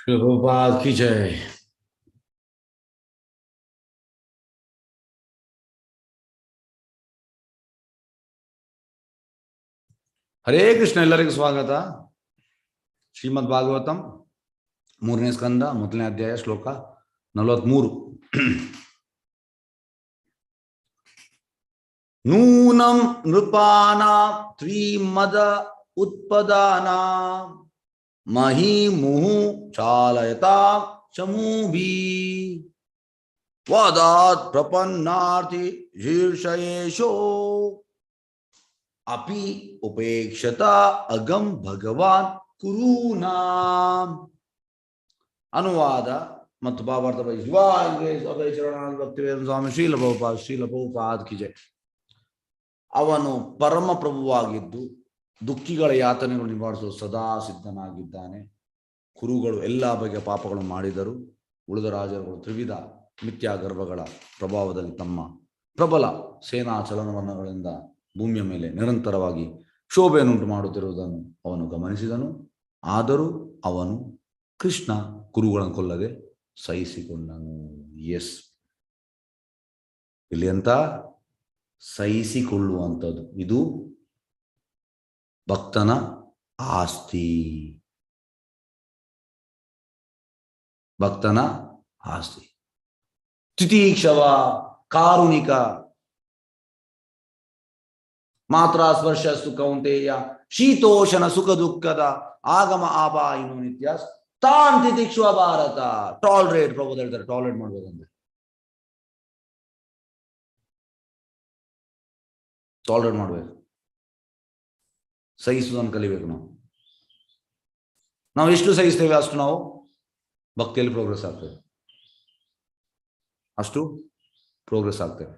प्रभुपाद की जय। ಹರೇ ಕೃಷ್ಣ. ಎಲ್ಲರಿಗೂ ಸ್ವಾಗತ. ಶ್ರೀಮದ್ ಭಾಗವತಂ 3ನೇ ಸ್ಕಂದ 1ನೇ ಅಧ್ಯಾಯ ಶ್ಲೋಕ 43. ನೂನಂ ನೃಪಾನಾಂ ತ್ರಿಮದ ಉತ್ಪದಾನಾಂ ಮಹಿಮುಹು ಚಾಲಯತಾಂ ಚಮೂಭಿ ವಾದಾತ್ ಪ್ರಪನ್ನಾರ್ಥಿ ಶೀರ್ಷಯೇಶೋ अपि उपेक्षता अगम भगवान कुरूनाम. अनुवाद ಮತ್ತು ಭಾವಾರ್ಥ ಸ್ವಾಮಿ ಶ್ರೀಲ ಪ್ರಭುಪಾದ ಕಿ ಜೈ. ಅವನು ಪರಮ ಪ್ರಭುವಾಗಿದ್ದು ದುಃಖಿಗಳ ಯಾತನೆಗಳು ನಿವಾರಿಸಲು ಸದಾ ಸಿದ್ಧನಾಗಿದ್ದಾನೆ. ಕುರುಗಳು ಎಲ್ಲ ಬಗೆಯ ಪಾಪಗಳನ್ನು ಮಾಡಿದರು. ಉಳಿದ ರಾಜರುಗಳು ತ್ರಿವಿಧ ಮಿಥ್ಯಾಗರ್ಭಗಳ ಪ್ರಭಾವದಲ್ಲಿ ತಮ್ಮ ಪ್ರಬಲ ಸೇನಾ ಚಲನವಲನಗಳಿಂದ ಭೂಮಿಯ ಮೇಲೆ ನಿರಂತರವಾಗಿ ಶೋಭೆಯನ್ನುಂಟು ಮಾಡುತ್ತಿರುವುದನ್ನು ಅವನು ಗಮನಿಸಿದನು. ಆದರೂ ಅವನು ಕೃಷ್ಣ ಕುರುಗಳನ್ನು ಕೊಲ್ಲದೆ ಸಹಿಸಿಕೊಂಡನು. ಎಸ್, ಇಲ್ಲಿ ಅಂತ ಸಹಿಸಿಕೊಳ್ಳುವಂಥದ್ದು ಇದು ಭಕ್ತನ ಆಸ್ತಿ. ಭಕ್ತನ ಆಸ್ತಿ. ತಿತೀಕ್ಷವ, ಕಾರುಣಿಕ, ಮಾತ್ರ ಸ್ಪರ್ಶ ಸುಖೌಂತೆಯ ಶೀತೋಷಣ ಸುಖ ದುಃಖದ ಆಗಮ ಆಪಾಯಿನು ನಿತ್ಯ ತಾನ್ ತಿತಿಕ್ಷುವ ಭಾರತ. ಟಾಲರೇಟ್ ಪ್ರಭು ಹೇಳ್ತಾರೆ, ಟಾಲರೇಟ್ ಮಾಡ್ಬೇಕಂದ್ರೆ ಟಾಲರೇಟ್ ಮಾಡ್ಬೇಕು, ಸಹಿಸುವುದನ್ನು ಕಲಿಬೇಕು. ನಾವು ಎಷ್ಟು ಸಹಿಸ್ತೇವೆ ಅಷ್ಟು ನಾವು ಭಕ್ತಿಯಲ್ಲಿ ಪ್ರೋಗ್ರೆಸ್ ಆಗ್ತೇವೆ, ಅಷ್ಟು ಪ್ರೋಗ್ರೆಸ್ ಆಗ್ತೇವೆ.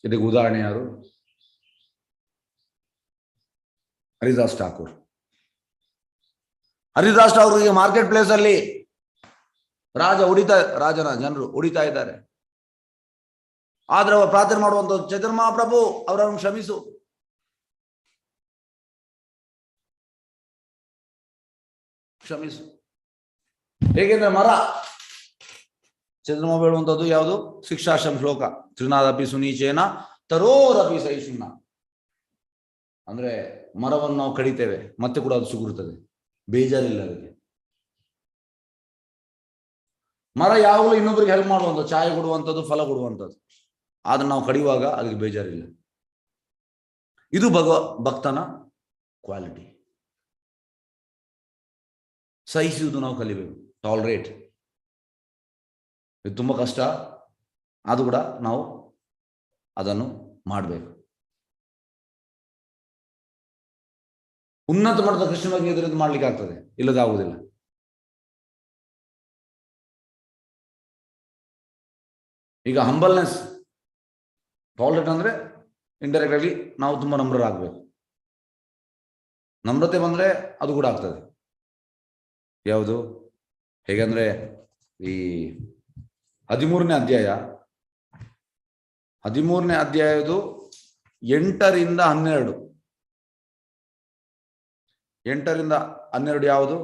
ಇದಕ್ಕೆ ಉದಾಹರಣೆ ಯಾರು? ಹರಿದಾಸ್ ಠಾಕೂರ್. ಹರಿದಾಸ್ ಠಾಕೂರ್ಗೆ ಮಾರ್ಕೆಟ್ ಪ್ಲೇಸ್ ಅಲ್ಲಿ ರಾಜನ ಜನರು ಹೊಡಿತಾ ಇದ್ದಾರೆ. ಆದ್ರೆ ಅವರು ಪ್ರಾರ್ಥನೆ ಮಾಡುವಂಥದ್ದು, ಚೈತನ್ಯ ಮಹಾಪ್ರಭು ಅವರನ್ನು ಕ್ಷಮಿಸು, ಕ್ಷಮಿಸು. ಹೇಗೆಂದ್ರೆ ಮರ ಚೈತನ್ಯ ಮಹಾಪ್ರಭು ಹೇಳುವಂಥದ್ದು ಯಾವುದು? ಶಿಕ್ಷಾಶ್ರಮ ಶ್ಲೋಕ, ತ್ರಿನಾದಪಿ ಸುನೀಚೇನ ತರೋರಪಿ ಸಹಿಷ್ಣುನ. ಅಂದ್ರೆ ಮರವನ್ನು ನಾವು ಕಡಿತೇವೆ, ಮತ್ತೆ ಕೂಡ ಅದು ಸುಗುರುತ್ತದೆ, ಬೇಜಾರಿಲ್ಲ ಅದಕ್ಕೆ. ಮರ ಯಾವಾಗಲೂ ಇನ್ನೊಬ್ಬರಿಗೆ ಹೆಲ್ಪ್ ಮಾಡುವಂಥದ್ದು, ಛಾಯೆ ಕೊಡುವಂಥದ್ದು, ಫಲ ಕೊಡುವಂಥದ್ದು. ಆದ್ರೆ ನಾವು ಕಡಿಯುವಾಗ ಅದಕ್ಕೆ ಬೇಜಾರಿಲ್ಲ. ಇದು ಭಕ್ತನ ಕ್ವಾಲಿಟಿ. ಸಹಿಸುವುದು ನಾವು ಕಲಿಬೇಕು. ಟಾಲರೇಟ್ ಇದು ತುಂಬಾ ಕಷ್ಟ, ಅದು ಕೂಡ ನಾವು ಅದನ್ನು ಮಾಡಬೇಕು. ಉನ್ನತ ಮಟ್ಟದ ಕೃಷ್ಣ ಬಗ್ಗೆ ಇದರಿಂದ ಮಾಡ್ಲಿಕ್ಕೆ ಆಗ್ತದೆ, ಇಲ್ಲದಾಗುವುದಿಲ್ಲ. ಈಗ ಹಂಬಲ್ನೆಸ್, ಟಾಲರೇಟ್ ಅಂದ್ರೆ ಇಂಡೈರೆಕ್ಟ್ ಆಗಿ ನಾವು ತುಂಬಾ ನಮ್ರರಾಗಬೇಕು. ನಮ್ರತೆ ಬಂದ್ರೆ ಅದು ಕೂಡ ಆಗ್ತದೆ. ಯಾವುದು? ಹೇಗಂದ್ರೆ ಈ 13ನೇ ಅಧ್ಯಾಯ 13ನೇ ಅಧ್ಯಾಯದು 8ರಿಂದ 12. 8ರಿಂದ 12 ಯಾವುದು?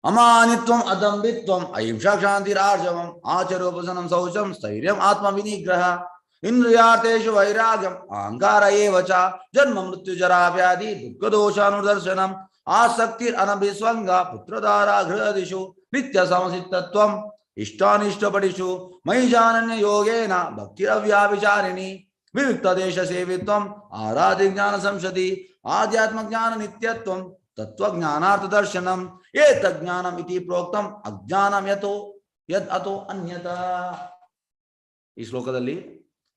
ಅಮಾನಿತ್ವಂ ಅದಂಬಿತ್ವಂ ಅಹಿಂಸಾ ಕ್ಷಾಂತಿರಾರ್ಜವಂ ಆಚರೋಪಸನಂ ಶೌಚಂ ಸ್ಥೈರ್ಯಂ ಆತ್ಮ ವಿನಿಗ್ರಹ ಇಂದ್ರಿಯಾರ್ಥೇಷು ವೈರಾಗ್ಯಂ ಅಹಂಕಾರ ಏವ ಚ ಜನ್ಮ ಮೃತ್ಯು ಜರಾ ವ್ಯಾಧಿ ದುಃಖ ದೋಷಾನುದರ್ಶನಂ ಆಸಕ್ತಿರ್ ಅನಭಿಸ್ವಂಗ ಪುತ್ರಧಾರ ಗೃಹದಿಷು ನಿತ್ಯ ಸಮಸಿತ್ತತ್ವಂ ಇಷ್ಟಾನಿಷ್ಟಪಡಿಷು ಮೈ ಜಾನನ್ಯ ಯೋಗೇನ ಭಕ್ತಿರವ್ಯಾವಿಚಾರಿಣಿ ವಿವಿಕ್ತ ದೇಶ ಸೇವಿತ್ವಂ ಆರಾಧಿ ಜ್ಞಾನ ಸಂಶತಿ ಆಧ್ಯಾತ್ಮ ಜ್ಞಾನ ನಿತ್ಯತ್ವಂ ತತ್ವಜ್ಞಾನಾರ್ಥ ದರ್ಶನಂ ಏತಜ್ಞಾನಂ ಇತಿ ಪ್ರೋಕ್ತಂ ಅಜ್ಞಾನಂ ಯತೋ ಯದ್ ಅಥೋ ಅನ್ಯತಾ. ಈ ಶ್ಲೋಕದಲ್ಲಿ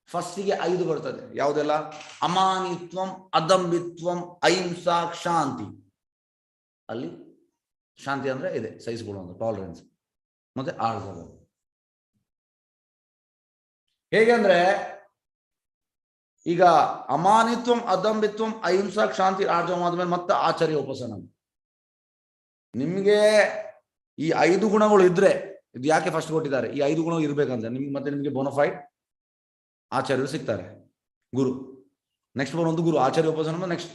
ಫಸ್ಟಿಗೆ 5 ಬರ್ತದೆ. ಯಾವುದೆಲ್ಲ? ಅಮಾನಿತ್ವಂ, ಅದಂಬಿತ್ವಂ, ಅಹಿಂಸಾ, ಶಾಂತಿ. ಅಲ್ಲಿ ಶಾಂತಿ ಅಂದ್ರೆ ಇದೆ, ಸಹಿಸಿಕೊಳ್ಳುವಂಥ ಟಾಲರೆನ್ಸ್, ಮತ್ತೆ ಆರ್ಜವ. ಹೇಗೆಂದ್ರೆ ಈಗ ಅಮಾನಿತ್ವಂ, ಅದಂಬಿತ್ವಂ, ಅಹಿಂಸಾ, ಶಾಂತಿ, ಆರ್ಜವ ಆದ್ಮೇಲೆ ಮತ್ತೆ ಆಚಾರ್ಯ ಉಪಸನ. ನಿಮ್ಗೆ ಈ 5 ಗುಣಗಳು ಇದ್ರೆ, ಇದು ಯಾಕೆ ಫಸ್ಟ್ ಕೊಟ್ಟಿದ್ದಾರೆ, ಈ 5 ಗುಣಗಳು ಇರ್ಬೇಕಂತ ನಿಮ್ಗೆ ಬೋನಫೈಡ್ ಆಚಾರ್ಯರು ಸಿಗ್ತಾರೆ, ಗುರು. ನೆಕ್ಸ್ಟ್ ಬರುವಂತ ಗುರು, ಆಚಾರ್ಯ ಉಪಸನ ನೆಕ್ಸ್ಟ್.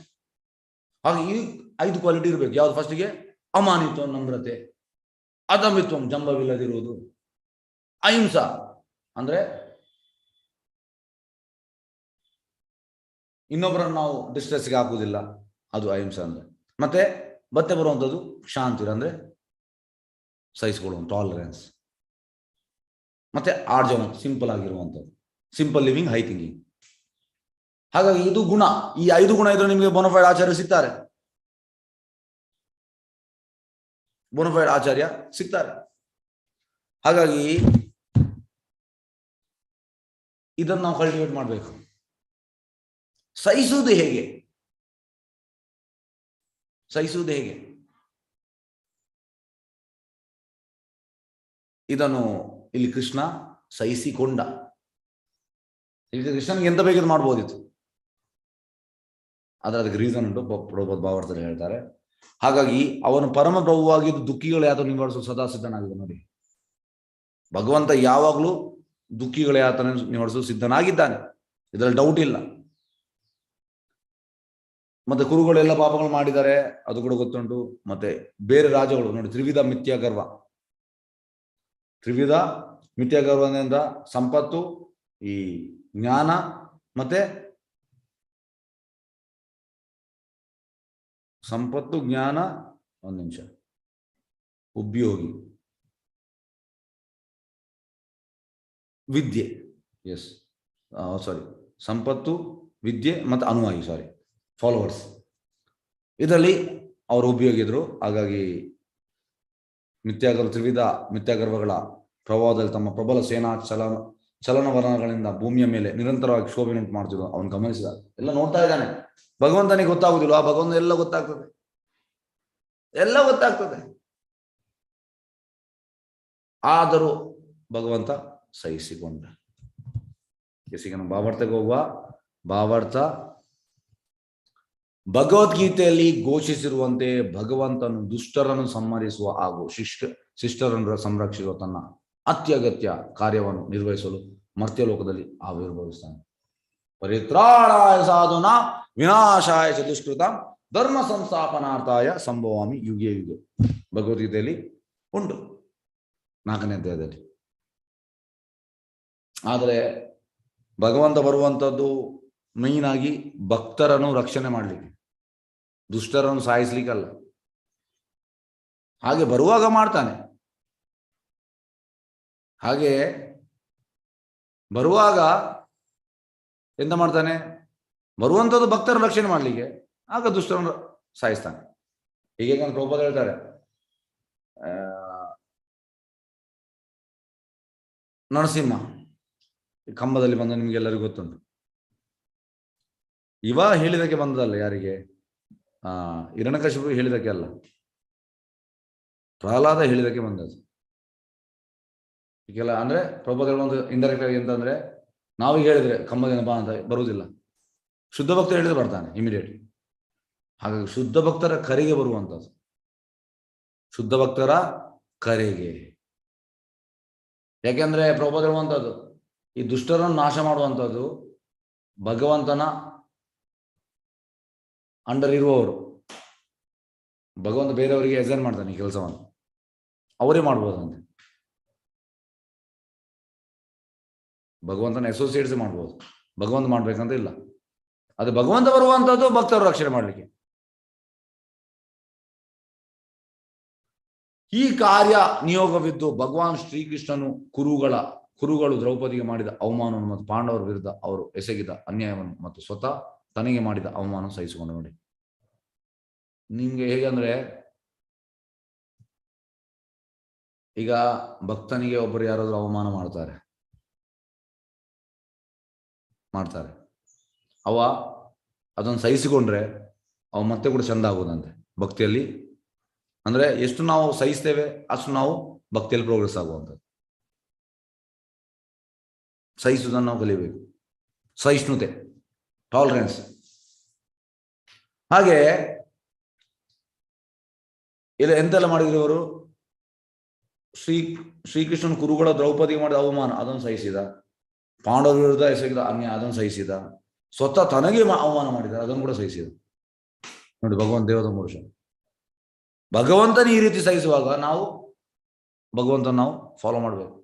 ಹಾಗೆ ಈ 5 ಕ್ವಾಲಿಟಿ ಇರ್ಬೇಕು. ಯಾವ್ದು? ಫಸ್ಟಿಗೆ ಅಮಾನಿತ್ವ ನಮ್ರತೆ, ಅದಮಿತ್ವಂ ಜಂಬವಿಲ್ಲದಿರುವುದು, ಅಹಿಂಸಾ ಅಂದ್ರೆ ಇನ್ನೊಬ್ಬರನ್ನು ನಾವು ಡಿಸ್ಟ್ರೆಸ್ಗೆ ಹಾಕುವುದಿಲ್ಲ, ಅದು ಅಹಿಂಸಾ ಅಂದ್ರೆ. ಮತ್ತೆ ಬರುವಂಥದ್ದು ಕ್ಷಾಂತಿ ಅಂದ್ರೆ ಸಹಿಸಿಕೊಳ್ಳುವ ಟಾಲರೆನ್ಸ್. ಮತ್ತೆ ಆರ್ಜವ ಸಿಂಪಲ್ ಆಗಿರುವಂಥದ್ದು, ಸಿಂಪಲ್ ಲಿವಿಂಗ್, ಹೈ ಥಿಂಕಿಂಗ್. ಹಾಗಾಗಿ ಇದು ಗುಣ, ಈ 5 ಗುಣ ಇದ್ರೆ ನಿಮಗೆ ಬೋನಫೈಡ್ ಆಚಾರ್ಯ ಸಿಗ್ತಾರೆ, ಬೋನಫೈಡ್ ಆಚಾರ್ಯ ಸಿಗ್ತಾರೆ. ಹಾಗಾಗಿ ಇದನ್ನು ನಾವು ಕಲ್ಟಿವೇಟ್ ಮಾಡಬೇಕು. ಸಹಿಸುವುದು ಹೇಗೆ? ಇದನ್ನು ಇಲ್ಲಿ ಕೃಷ್ಣ ಸಹಿಸಿಕೊಂಡ. ಇಲ್ಲಿ ಕೃಷ್ಣನಿಗೆ ಎಂತ ಬೇಕಿದ್ದು ಮಾಡ್ಬೋದಿತ್ತು, ಆದ್ರೆ ಅದಕ್ಕೆ ರೀಸನ್ ಉಂಟು, ಪ್ರಭುಪಾದ ಭಾವಾರ್ಥದಲ್ಲಿ ಹೇಳ್ತಾರೆ. ಹಾಗಾಗಿ ಅವನು ಪರಮ ಪ್ರಭುವಾಗಿದ್ದು ದುಃಖಿಗಳು ಯಾತನೆ ನಿವಾರಿಸಲು ಸದಾ ಸಿದ್ಧನಾಗಿದೆ. ನೋಡಿ, ಭಗವಂತ ಯಾವಾಗಲೂ ದುಃಖಿಗಳ ಯಾತನೆ ನಿವಾರಿಸಲು ಸಿದ್ಧನಾಗಿದ್ದಾನೆ, ಇದರಲ್ಲಿ ಡೌಟ್ ಇಲ್ಲ. ಮತ್ತೆ ಕುರುಗಳೆಲ್ಲ ಪಾಪಗಳು ಮಾಡಿದ್ದಾರೆ, ಅದು ಕೂಡ ಗೊತ್ತುಂಟು. ಮತ್ತೆ ಬೇರೆ ರಾಜಗಳು ನೋಡಿ, ತ್ರಿವಿಧ ಮಿಥ್ಯಾಗರ್ವ ತ್ರಿವಿಧ ಸಂಪತ್ತು, ಈ ಜ್ಞಾನ, ಮತ್ತೆ ಸಂಪತ್ತು, ಜ್ಞಾನ, ಒಂದು ನಿಮಿಷ, ಉದ್ಯೋಗಿ, ವಿದ್ಯೆ, ಎಸ್ ಸಾರಿ, ಸಂಪತ್ತು, ವಿದ್ಯೆ ಮತ್ತು ಅನುಯಾಯಿ, ಸಾರಿ ಫಾಲೋವರ್ಸ್, ಇದರಲ್ಲಿ ಅವರು ಉಪಯೋಗಿದ್ರು. ಹಾಗಾಗಿ ತ್ರಿವಿಧ ಮಿಥ್ಯಾಗರ್ವಗಳ ಪ್ರಭಾವದಲ್ಲಿ ತಮ್ಮ ಪ್ರಬಲ ಸೇನಾ ಚಲನವಲನಗಳಿಂದ ಭೂಮಿಯ ಮೇಲೆ ನಿರಂತರವಾಗಿ ಶೋಭೆಯುಂಟು ಮಾಡ್ತಿದ್ರು. ಅವನು ಗಮನಿಸಿದ, ಎಲ್ಲ ನೋಡ್ತಾ ಇದ್ದಾನೆ. ಭಗವಂತನಿಗೆ ಗೊತ್ತಾಗುದಿಲ್ಲ, ಭಗವಂತ ಎಲ್ಲ ಗೊತ್ತಾಗ್ತದೆ. ಆದರೂ ಭಗವಂತ ಸಹಿಸಿಕೊಂಡ. ಈಗ ನಾವು ಭಾವಾರ್ಥಕ್ಕೆ ಹೋಗುವ. ಭಾವಾರ್ಥ ಭಗವದ್ಗೀತೆಯಲ್ಲಿ ಘೋಷಿಸಿರುವಂತೆ ಭಗವಂತನು ದುಷ್ಟರನ್ನು ಸಂಹರಿಸುವ ಹಾಗೂ ಶಿಷ್ಟರನ್ನು ಸಂರಕ್ಷಿಸುವ ತನ್ನ ಅತ್ಯಗತ್ಯ ಕಾರ್ಯವನ್ನು ನಿರ್ವಹಿಸಲು ಮರ್ತ್ಯಲೋಕದಲ್ಲಿ ಆವಿರ್ಭವಿಸ್ತಾನೆ. ಪರಿತ್ರಾಣಾಯ ಸಾಧುನಾ ವಿನಾಶಾಯ ಚ ದುಷ್ಕೃತಾಂ ಧರ್ಮ ಸಂಸ್ಥಾಪನಾರ್ಥಾಯ ಸಂಭವಾಮಿ ಯುಗೆ ಯುಗೆ. ಭಗವದ್ಗೀತೆಯಲ್ಲಿ ಉಂಟು 4ನೇ ಅಧ್ಯಾಯದಲ್ಲಿ. ಆದರೆ ಭಗವಂತ ಬರುವಂಥದ್ದು ಮೈನ್ ಆಗಿ ಭಕ್ತರನ್ನು ರಕ್ಷಣೆ ಮಾಡಲಿಕ್ಕೆ, ದುಷ್ಟರನ್ನು ಸಾಯಿಸ್ಲಿಕ್ಕಲ್ಲ. ಹಾಗೆ ಬರುವಾಗ ಮಾಡ್ತಾನೆ, ಹಾಗೆ ಬರುವಾಗ ಎಂತ ಮಾಡ್ತಾನೆ, ಬರುವಂಥದ್ದು ಭಕ್ತರ ರಕ್ಷಣೆ ಮಾಡಲಿಕ್ಕೆ, ಆಗ ದುಷ್ಟರನ್ನು ಸಾಯಿಸ್ತಾನೆ. ಹೀಗೆ ಪ್ರಭುಪಾದ ಹೇಳ್ತಾರೆ, ನರಸಿಂಹ ಕಂಬದಲ್ಲಿ ಬಂದ ನಿಮಗೆಲ್ಲರಿಗೂ ಗೊತ್ತುಂಟು. ಇವ ಹೇಳಿದಕ್ಕೆ ಬಂದದಲ್ಲ, ಯಾರಿಗೆ? ಹಿರಣ್ಯಕಶಿಪು ಹೇಳಿದಕ್ಕೆ ಅಲ್ಲ, ಪ್ರಹ್ಲಾದ ಹೇಳಿದಕ್ಕೆ ಬಂದದ್ದು. ಈಗೆಲ್ಲ ಅಂದ್ರೆ ಪ್ರಭುಪಾದ ಒಂದು ಇಂಡೈರೆಕ್ಟ್ ಆಗಿ ಅಂತಂದ್ರೆ, ನಾವೀಗ ಹೇಳಿದ್ರೆ ಕಂಬದಿಂದ ಬಾ ಅಂತ ಬರುವುದಿಲ್ಲ, ಶುದ್ಧ ಭಕ್ತ ಹೇಳಿದ್ರೆ ಬರ್ತಾನೆ ಇಮಿಡಿಯೇಟ್. ಹಾಗಾಗಿ ಶುದ್ಧ ಭಕ್ತರ ಕರೆಗೆ ಬರುವಂಥದ್ದು, ಶುದ್ಧ ಭಕ್ತರ ಕರೆಗೆ. ಯಾಕೆಂದ್ರೆ ಪ್ರಭುಪಾದ ಹೇಳುವಂಥದ್ದು, ಈ ದುಷ್ಟರನ್ನು ನಾಶ ಮಾಡುವಂಥದ್ದು ಭಗವಂತನ ಅಂಡರ್ ಇರುವವರು. ಭಗವಂತ ಬೇರೆಯವರಿಗೆ ಎಸೈನ್ ಮಾಡ್ತಾನೆ ಈ ಕೆಲಸವನ್ನು, ಅವರೇ ಮಾಡ್ಬೋದಂತೆ. ಭಗವಂತನ ಅಸೋಸಿಯೇಟ್ಸ್ ಮಾಡ್ಬೋದು, ಭಗವಂತ ಮಾಡ್ಬೇಕಂತ ಇಲ್ಲ. ಅದು ಭಗವಂತ ಬರುವಂಥದ್ದು ಭಕ್ತರು ರಕ್ಷಣೆ ಮಾಡಲಿಕ್ಕೆ. ಈ ಕಾರ್ಯ ನಿಯೋಗವಿದ್ದು ಭಗವಾನ್ ಶ್ರೀಕೃಷ್ಣನು ಕುರುಗಳು ದ್ರೌಪದಿಗೆ ಮಾಡಿದ ಅವಮಾನವನ್ನು ಮತ್ತು ಪಾಂಡವರ ವಿರುದ್ಧ ಅವರು ಎಸಗಿದ ಅನ್ಯಾಯವನ್ನು ಮತ್ತು ಸ್ವತಃ ತನಗೆ ಮಾಡಿದ ಅವಮಾನ ಸಹಿಸಿಕೊಂಡು. ನೋಡಿ, ನಿಮ್ಗೆ ಹೇಗಂದ್ರೆ, ಈಗ ಭಕ್ತನಿಗೆ ಒಬ್ಬರು ಯಾರಾದ್ರೂ ಅವಮಾನ ಮಾಡ್ತಾರೆ, ಅವ ಅದನ್ನು ಸಹಿಸಿಕೊಂಡ್ರೆ ಅವ ಮತ್ತೆ ಕೂಡ ಚಂದ ಆಗೋದಂತೆ ಭಕ್ತಿಯಲ್ಲಿ. ಅಂದ್ರೆ ಎಷ್ಟು ನಾವು ಸಹಿಸ್ತೇವೆ ಅಷ್ಟು ನಾವು ಭಕ್ತಿಯಲ್ಲಿ ಪ್ರೋಗ್ರೆಸ್ ಆಗುವಂಥದ್ದು. ಸಹಿಸುವುದನ್ನು ನಾವು ಕಲಿಬೇಕು, ಸಹಿಷ್ಣುತೆ, ಟಾಲರೆನ್ಸ್. ಹಾಗೆ ಇಲ್ಲ ಎಂತೆಲ್ಲ ಮಾಡಿದ್ರು ಇವರು? ಶ್ರೀಕೃಷ್ಣನ ಕುರುಗಳ ದ್ರೌಪದಿಗೆ ಮಾಡಿದ ಅವಮಾನ ಅದನ್ನು ಸಹಿಸಿದ, ಪಾಂಡವರ ವಿರುದ್ಧ ಎಸಗಿದ ಅನ್ಯಾಯ ಅದನ್ನು ಸಹಿಸಿದ, ಸ್ವತಃ ತನಗೆ ಅವಮಾನ ಮಾಡಿದ ಅದನ್ನು ಕೂಡ ಸಹಿಸಿದ. ನೋಡಿ, ಭಗವಂತ ದೇವದ ಪುರುಷ. ಭಗವಂತನ ಈ ರೀತಿ ಸಹಿಸುವಾಗ ನಾವು ಭಗವಂತನ ನಾವು ಫಾಲೋ ಮಾಡಬೇಕು.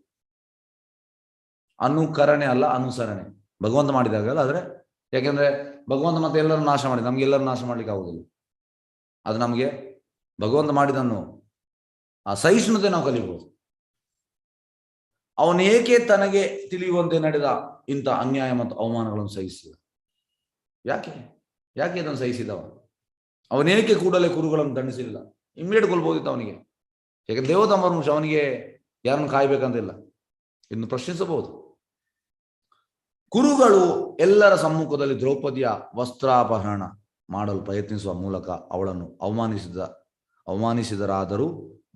ಅನುಕರಣೆ ಅಲ್ಲ, ಅನುಸರಣೆ. ಭಗವಂತ ಮಾಡಿದಾಗಲ್ಲ. ಆದ್ರೆ ಯಾಕೆಂದ್ರೆ ಭಗವಂತ ಮತ್ತೆ ಎಲ್ಲರೂ ನಾಶ ಮಾಡಿ, ನಮ್ಗೆ ಎಲ್ಲರೂ ನಾಶ ಮಾಡ್ಲಿಕ್ಕೆ ಆಗುದಿಲ್ಲ. ಅದು ನಮಗೆ ಭಗವಂತ ಮಾಡಿದನ್ನು ಆ ಸಹಿಷ್ಣುತೆ ನಾವು ಕಲಿಬಹುದು. ಅವನು ಏಕೆ ತನಗೆ ತಿಳಿಯುವಂತೆ ನಡೆದ ಇಂಥ ಅನ್ಯಾಯ ಮತ್ತು ಅವಮಾನಗಳನ್ನು ಸಹಿಸಿದ? ಯಾಕೆ ಯಾಕೆ ಅದನ್ನು ಸಹಿಸಿದವ? ಅವನೇಕೆ ಕೂಡಲೇ ಕುರುಗಳನ್ನು ದಂಡಿಸಲಿಲ್ಲ? ಇಮ್ಮಿಡಿಯೇಟ್ ಕೊಲ್ಬೋದಿತ್ತು ಅವನಿಗೆ. ಯಾಕಂದ್ರೆ ದೇವತಂಬರುಂಶ, ಅವನಿಗೆ ಯಾರನ್ನು ಕಾಯ್ಬೇಕಂತಿಲ್ಲ. ಇನ್ನು ಪ್ರಶ್ನಿಸಬಹುದು. ಕುರುಗಳು ಎಲ್ಲರ ಸಮ್ಮುಖದಲ್ಲಿ ದ್ರೌಪದಿಯ ವಸ್ತ್ರಾಪಹರಣ ಮಾಡಲು ಪ್ರಯತ್ನಿಸುವ ಮೂಲಕ ಅವಳನ್ನು ಅವಮಾನಿಸಿದರಾದರೂ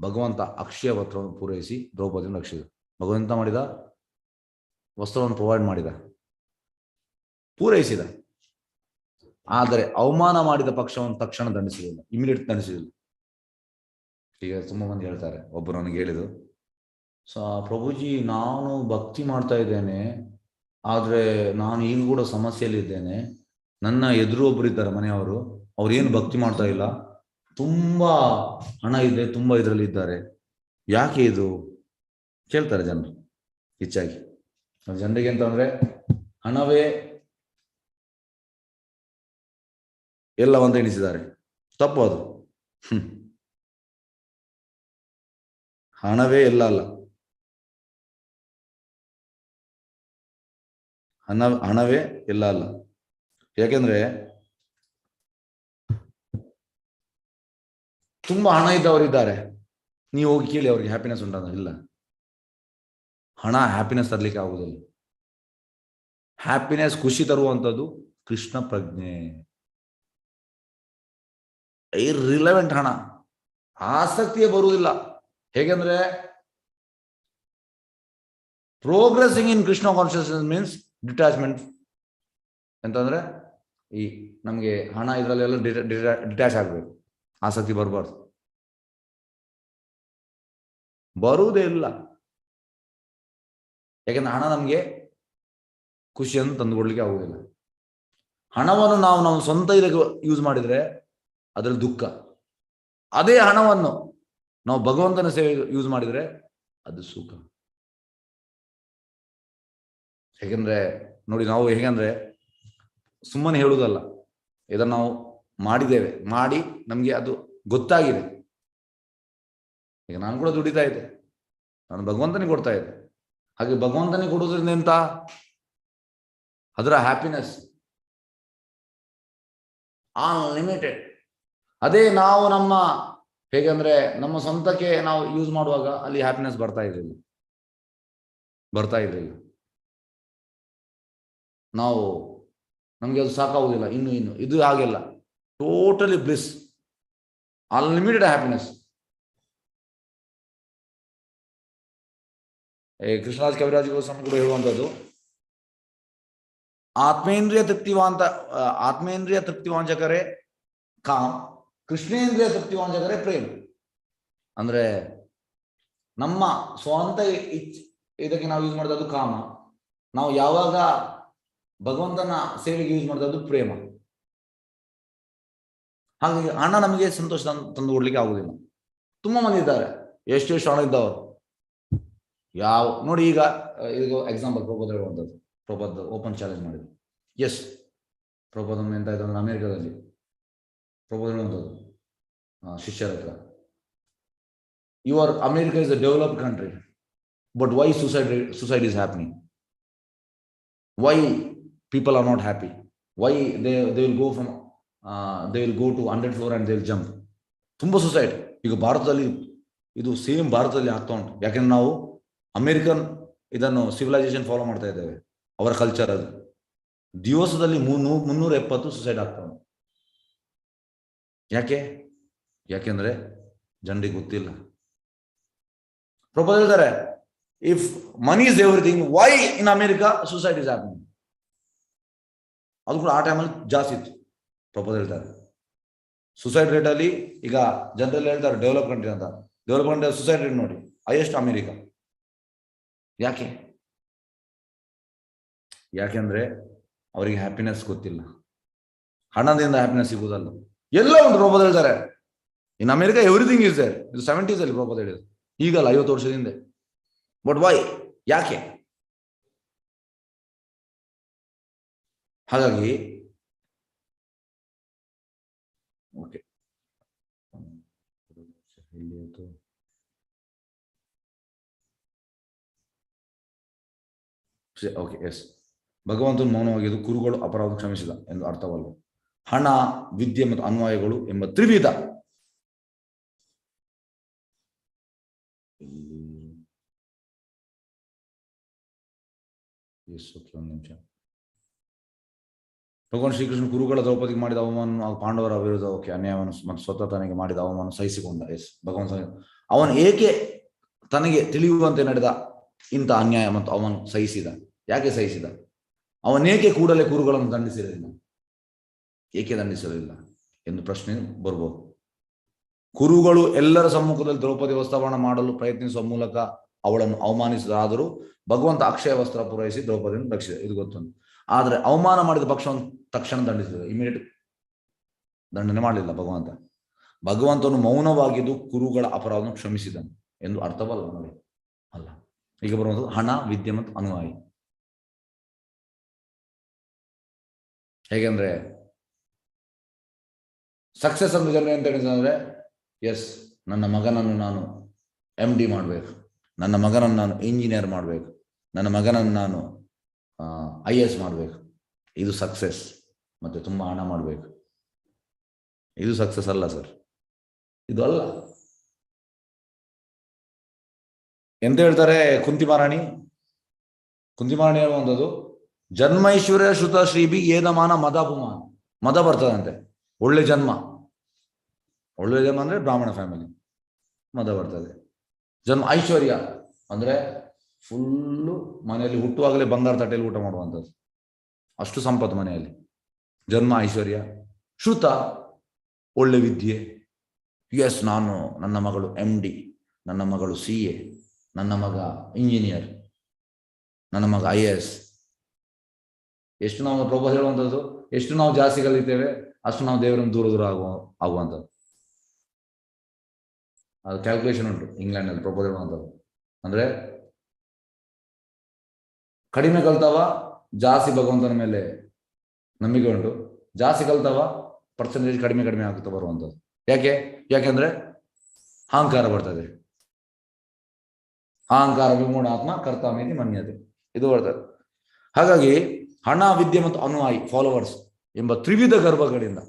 ಭಗವಂತ ಅಕ್ಷಯ ವಸ್ತ್ರವನ್ನು ಪೂರೈಸಿ ದ್ರೌಪದಿಯನ್ನು ರಕ್ಷಿಸಿದ. ಭಗವಂತ ಮಾಡಿದ, ವಸ್ತ್ರವನ್ನು ಪ್ರೊವೈಡ್ ಮಾಡಿದ, ಪೂರೈಸಿದ. ಆದರೆ ಅವಮಾನ ಮಾಡಿದ ಪಕ್ಷವನ್ನು ತಕ್ಷಣ ದಂಡಿಸಲಿಲ್ಲ, ಇಮಿಡಿಯೇಟ್ ದಂಡಿಸಲಿಲ್ಲ. ಈಗ ತುಂಬಾ ಮಂದಿ ಹೇಳ್ತಾರೆ, ಒಬ್ಬರು ನನಗೆ ಹೇಳಿದ್ರು, ಪ್ರಭುಜಿ ನಾನು ಭಕ್ತಿ ಮಾಡ್ತಾ ಇದ್ದೇನೆ, ಆದ್ರೆ ನಾನು ಈಗ ಕೂಡ ಸಮಸ್ಯೆಯಲ್ಲಿದ್ದೇನೆ. ನನ್ನ ಎದುರು ಒಬ್ರು ಇದ್ದಾರೆ ಮನೆಯವರು, ಅವ್ರು ಏನು ಭಕ್ತಿ ಮಾಡ್ತಾ ಇಲ್ಲ, ತುಂಬಾ ಹಣ ಇದೆ, ತುಂಬಾ ಇದರಲ್ಲಿ ಇದ್ದಾರೆ, ಯಾಕೆ ಇದು ಕೇಳ್ತಾರೆ ಜನರು ಹೆಚ್ಚಾಗಿ. ಜನರಿಗೆ ಅಂತಂದ್ರೆ ಹಣವೇ ಎಲ್ಲವಂತ ಎಣಿಸಿದ್ದಾರೆ. ತಪ್ಪು ಅದು. ಹಣವೇ ಎಲ್ಲ ಅಲ್ಲ. ಹಣವೇ ಎಲ್ಲ ಅಲ್ಲ. ಯಾಕೆಂದ್ರೆ ತುಂಬಾ ಹಣ ಇದ್ದವರಿದ್ದಾರೆ, ನೀವು ಹೋಗಿ ಕೇಳಿ ಅವ್ರಿಗೆ ಹ್ಯಾಪಿನೆಸ್ ಉಂಟ? ಇಲ್ಲ. ಹಣ ಹ್ಯಾಪಿನೆಸ್ ತರಲಿಕ್ಕೆ ಆಗುದಿಲ್ಲ. ಹ್ಯಾಪಿನೆಸ್, ಖುಷಿ ತರುವಂಥದ್ದು ಕೃಷ್ಣ ಪ್ರಜ್ಞೆ. ಇರ್ರಿಲೆವೆಂಟ್ ಹಣ ಆಸಕ್ತಿಯೇ ಬರುವುದಿಲ್ಲ. ಹೇಗೆಂದ್ರೆ ಪ್ರೋಗ್ರೆಸಿಂಗ್ ಇನ್ ಕೃಷ್ಣ ಕಾನ್ಶಿಯಸ್ನೆಸ್ ಮೀನ್ಸ್ ಡಿಟ್ಯಾಚ್ಮೆಂಟ್. ಎಂತಂದ್ರೆ ಈ ನಮ್ಗೆ ಹಣ ಇದರಲ್ಲೆಲ್ಲ ಡಿಟ್ಯಾಚ್ ಆಗ್ಬೇಕು, ಆಸಕ್ತಿ ಬರಬಾರ್ದು. ಬರುವುದೇ ಇಲ್ಲ. ಯಾಕೆಂದ್ರೆ ಹಣ ನಮ್ಗೆ ಖುಷಿಯನ್ನು ತಂದುಕೊಡ್ಲಿಕ್ಕೆ ಆಗುವುದಿಲ್ಲ. ಹಣವನ್ನು ನಾವು ನಮ್ಮ ಸ್ವಂತ ಇದಕ್ಕೆ ಯೂಸ್ ಮಾಡಿದ್ರೆ ಅದ್ರಲ್ಲಿ ದುಃಖ. ಅದೇ ಹಣವನ್ನು ನಾವು ಭಗವಂತನ ಸೇವೆ ಯೂಸ್ ಮಾಡಿದ್ರೆ ಅದು ಸುಖ. ಹೇಗೆಂದ್ರೆ ನೋಡಿ, ನಾವು ಹೇಗಂದ್ರೆ ಸುಮ್ಮನೆ ಹೇಳುವುದಲ್ಲ, ಇದನ್ನು ನಾವು ಮಾಡಿದ್ದೇವೆ, ಮಾಡಿ ನಮ್ಗೆ ಅದು ಗೊತ್ತಾಗಿದೆ. ಈಗ ನಾನು ಕೂಡ ದುಡಿತಾ ಇದ್ದೆ, ನಾನು ಭಗವಂತನಿಗೆ ಕೊಡ್ತಾ ಇದ್ದೆ. ಹಾಗೆ ಭಗವಂತನಿಗೆ ಕೊಡುವುದರಿಂದ ಎಂತ? ಅದರ ಹ್ಯಾಪಿನೆಸ್ ಅನ್ಲಿಮಿಟೆಡ್. ಅದೇ ನಾವು ನಮ್ಮ ಹೇಗಂದ್ರೆ ನಮ್ಮ ಸ್ವಂತಕ್ಕೆ ನಾವು ಯೂಸ್ ಮಾಡುವಾಗ ಅಲ್ಲಿ ಹ್ಯಾಪಿನೆಸ್ ಬರ್ತಾ ಇರಲಿಲ್ಲ. ನಾವು ನಮ್ಗೆ ಅದು ಸಾಕಾಗುವುದಿಲ್ಲ. ಇನ್ನು ಇದು ಹಾಗೆಲ್ಲ totally bliss, unlimited happiness. Krishnaraj Kaviraj Goswami ಕೂಡ ಹೇಳುವಂಥದ್ದು, ಆತ್ಮೇಂದ್ರಿಯ ತೃಪ್ತಿವಾಂಚಕರೇ ಕಾಮ್, ಕೃಷ್ಣೇಂದ್ರಿಯ ತೃಪ್ತಿವಾಂಚಕರೇ ಪ್ರೇಮ್. ಅಂದ್ರೆ ನಮ್ಮ ಸ್ವಂತ ಇದಕ್ಕೆ ನಾವು ಯೂಸ್ ಮಾಡೋದು ಕಾಮ, ನಾವು ಯಾವಾಗ ಭಗವಂತನ ಸೇವೆಗೆ ಯೂಸ್ ಮಾಡೋದು ಪ್ರೇಮ. ಹಾಗಾಗಿ ಹಣ ನಮಗೆ ಸಂತೋಷ ತಂದು ಕೊಡ್ಲಿಕ್ಕೆ ಆಗುದಿಲ್ಲ. ತುಂಬಾ ಮಂದಿ ಇದ್ದಾರೆ, ಎಷ್ಟು ಹಣ ಇದ್ದವರು. ನೋಡಿ, ಈಗ ಇದು ಎಕ್ಸಾಂಪಲ್ ಪ್ರಬೋಧ ಹೇಳುವಂಥದ್ದು. ಪ್ರಬೋಧ ಓಪನ್ ಚಾಲೆಂಜ್ ಮಾಡಿದ್ರು. ಎಸ್, ಪ್ರಬೋಧ ಎಂತ ಇದೆ ಅಂದ್ರೆ ಅಮೆರಿಕದಲ್ಲಿ ಪ್ರಬೋಧ ಹೇಳುವಂಥದ್ದು ಶಿಷ್ಯರ ಹತ್ರ, America is a developed country, but why suicide is happening? Why people are not happy? Why they will go from they will go to 100th floor and they will jump? ತುಂಬಾ suicide ಈಗ ಭಾರತದಲ್ಲಿ, ಇದು same ಭಾರತದಲ್ಲಿ ಆಗ್ತಾ ಉಂಟು. ಯಾಕೆಂದ್ರೆ ನಾವು American ಇದನ್ನು ಸಿವಿಲೈಸೇಷನ್ ಫಾಲೋ ಮಾಡ್ತಾ ಇದ್ದೇವೆ, ಅವರ ಕಲ್ಚರ್ ಅದು. ದಿವಸದಲ್ಲಿ 370 ಸುಸೈಡ್ ಆಗ್ತಾ ಉಂಟು. ಯಾಕೆಂದ್ರೆ ಜನರಿಗೆ ಗೊತ್ತಿಲ್ಲ. ಪ್ರಪೋಸ್ ಹೇಳ್ತಾರೆ, if money is everything, why in America suicide is happening? ಅದು ಕೂಡ ಆ ಟೈಮಲ್ಲಿ ಜಾಸ್ತಿ ಇತ್ತು. ಪ್ರಪೋಸ್ ಹೇಳ್ತಾರೆ, ಸುಸೈಡ್ ರೇಟ್ ಅಲ್ಲಿ ಈಗ ಜನರಲ್ಲಿ ಹೇಳ್ತಾರೆ ಡೆವಲಪ್ ಕಂಟ್ರಿ ಅಂತ, ಡೆವಲಪ್ ಕಂಟ್ರಿ ಸುಸೈಡ್ ರೇಟ್ ನೋಡಿ ಹೈಯೆಸ್ಟ್ ಅಮೆರಿಕ. ಯಾಕೆಂದ್ರೆ ಅವರಿಗೆ ಹ್ಯಾಪಿನೆಸ್ ಗೊತ್ತಿಲ್ಲ. ಹಣದಿಂದ ಹ್ಯಾಪಿನೆಸ್ ಸಿಗುವುದಲ್ಲ, ಎಲ್ಲ ಉಂಟು. ಪ್ರಪೋಸ್ ಹೇಳ್ತಾರೆ, in America everything is there. ಇದು 70s ಅಲ್ಲಿ ಪ್ರಭುಪಾದ ಹೇಳಿದ್ರು, ಈಗಲ್ಲ 50 ವರ್ಷದ ಹಿಂದೆ. ಬಟ್ ವೈ, ಯಾಕೆ? ಹಾಗಾಗಿ ಓಕೆ, ಓಕೆ, ಎಸ್. ಭಗವಂತನು ಮೌನವಾಗಿದ್ದು ಕುರುಗಳು ಅಪರಾಧ ಕ್ಷಮಿಸಿದ ಎಂದು ಅರ್ಥವಲ್ಲ. ಹಣ, ವಿದ್ಯೆ ಮತ್ತು ಅನ್ವಯಗಳು ಎಂಬ ತ್ರಿವಿಧ ಒಂದು ನಿಮಿಷ. ಭಗವಾನ್ ಶ್ರೀಕೃಷ್ಣ ಕುರುಗಳ ದ್ರೌಪದಿಗೆ ಮಾಡಿದ ಅವಮಾನ, ಪಾಂಡವರ ವಿರುದ್ಧ ಅನ್ಯಾಯವನ್ನು ಮತ್ತು ಸ್ವತಃ ತನಗೆ ಮಾಡಿದ ಅವಮಾನ ಸಹಿಸಿಕೊಂಡ. ಎಸ್, ಭಗವಂತ ಅವನು ಏಕೆ ತನಗೆ ತಿಳಿಯುವಂತೆ ನಡೆದ ಇಂಥ ಅನ್ಯಾಯ ಮತ್ತು ಅವನು ಸಹಿಸಿದ. ಯಾಕೆ ಸಹಿಸಿದ? ಅವನೇಕೆ ಕೂಡಲೇ ಕುರುಗಳನ್ನು ದಂಡಿಸಿರಲಿಲ್ಲ, ಏಕೆ ದಂಡಿಸಲಿಲ್ಲ ಎಂದು ಪ್ರಶ್ನೆ ಬರ್ಬೋದು. ಕುರುಗಳು ಎಲ್ಲರ ಸಮ್ಮುಖದಲ್ಲಿ ದ್ರೌಪದಿ ವಸ್ತ್ರವನ್ನ ಮಾಡಲು ಪ್ರಯತ್ನಿಸುವ ಮೂಲಕ ಅವಳನ್ನು ಅವಮಾನಿಸಿದಾದರೂ ಭಗವಂತ ಅಕ್ಷಯ ವಸ್ತ್ರ ಪೂರೈಸಿ ದ್ರೌಪದಿಯನ್ನು ರಕ್ಷಿಸಿದ, ಇದು ಗೊತ್ತುಂಟು. ಆದರೆ ಅವಮಾನ ಮಾಡಿದ ಪಕ್ಷವನ್ನು ತಕ್ಷಣ ದಂಡಿಸಿದ, ಇಮಿಡಿಯೇಟ್ ದಂಡನೆ ಮಾಡಲಿಲ್ಲ ಭಗವಂತ. ಭಗವಂತನು ಮೌನವಾಗಿದ್ದು ಕುರುಗಳ ಅಪರಾಧವನ್ನು ಕ್ಷಮಿಸಿದನು ಎಂದು ಅರ್ಥವಲ್ಲ ನೋಡಿ, ಅಲ್ಲ. ಈಗ ಬರುವಂಥದ್ದು ಹಣ, ವಿದ್ಯೆ ಮತ್ತು ಅನುಯಾಯಿ. ಹೇಗೆಂದ್ರೆ ಸಕ್ಸಸ್ ಅಂದ್ರೆ ಜನರು ಎಂತ ಹೇಳಿದ್ರೆ, ಎಸ್, ನನ್ನ ಮಗನನ್ನು ನಾನು MD ಮಾಡಬೇಕು, ನನ್ನ ಮಗನನ್ನು ನಾನು ಇಂಜಿನಿಯರ್ ಮಾಡಬೇಕು, ನನ್ನ ಮಗನನ್ನು ನಾನು IAS ಮಾಡಬೇಕು, ಇದು ಸಕ್ಸಸ್. ಮತ್ತೆ ತುಂಬಾ ಹಣ ಮಾಡಬೇಕು, ಇದು ಸಕ್ಸಸ್ ಅಲ್ಲ ಸರ್, ಇದು ಅಲ್ಲ. ಎಂತ ಹೇಳ್ತಾರೆ ಕುಂತಿಮಾರಾಣಿ ಹೇಳುವಂಥದ್ದು, ಜನ್ಮೈಶ್ವರ್ಯ ಶ್ರುತ ಶ್ರೀಬಿ ಏದಮಾನ ಮದಾಪಮಾನ. ಮದ ಬರ್ತದಂತೆ, ಒಳ್ಳೆ ಜನ್ಮ ಅಂದ್ರೆ ಬ್ರಾಹ್ಮಣ ಫ್ಯಾಮಿಲಿ, ಮದ ಬರ್ತದೆ. ಜನ್ಮ ಐಶ್ವರ್ಯ ಅಂದ್ರೆ ಫುಲ್ಲು ಮನೆಯಲ್ಲಿ ಹುಟ್ಟುವಾಗಲೇ ಬಂಗಾರ ತಟ್ಟೆಯಲ್ಲಿ ಊಟ ಮಾಡುವಂಥದ್ದು, ಅಷ್ಟು ಸಂಪತ್ತು ಮನೆಯಲ್ಲಿ. ಜನ್ಮ ಐಶ್ವರ್ಯ. ಶ್ರುತ ಒಳ್ಳೆ ವಿದ್ಯೆ. ಎಸ್, ನಾನು, ನನ್ನ ಮಗಳು MD, ನನ್ನ ಮಗಳು CA, ನನ್ನ ಮಗ ಇಂಜಿನಿಯರ್, ನನ್ನ ಮಗ IAS. ಎಷ್ಟು ನಾವು ಪ್ರಭು ಹೇಳುವಂಥದ್ದು, ಎಷ್ಟು ನಾವು ಜಾಸ್ತಿ ಕಲಿತೇವೆ ಅಷ್ಟು ನಾವು ದೇವರನ್ನು ದೂರ ಆಗುವಂಥದ್ದು. ಅದು ಕ್ಯಾಲ್ಕುಲೇಷನ್ ಉಂಟು ಇಂಗ್ಲೆಂಡ್ನಲ್ಲಿ ಪ್ರಭು ಹೇಳುವಂಥದ್ದು. ಅಂದ್ರೆ ಕಡಿಮೆ ಕಲ್ತವ ಜಾಸ್ತಿ ಭಗವಂತನ ಮೇಲೆ ನಂಬಿಕೆ ಉಂಟು, ಜಾಸ್ತಿ ಕಲ್ತವ ಪರ್ಸೆಂಟೇಜ್ ಕಡಿಮೆ ಆಗುತ್ತಾ ಬರುವಂಥದ್ದು. ಯಾಕೆಂದ್ರೆ ಅಹಂಕಾರ ಬರ್ತದೆ. ಅಹಂಕಾರ ವಿಮೂಢ ಆತ್ಮ ಕರ್ತಾಮೇತಿ ಮನ್ಯತೆ, ಇದು ಬರ್ತದೆ. ಹಾಗಾಗಿ ಹಣ, ವಿದ್ಯೆ ಮತ್ತು ಅನುಯಾಯಿ, ಫಾಲೋವರ್ಸ್ ಎಂಬ ತ್ರಿವಿಧ ಗರ್ಭಗಳಿಂದ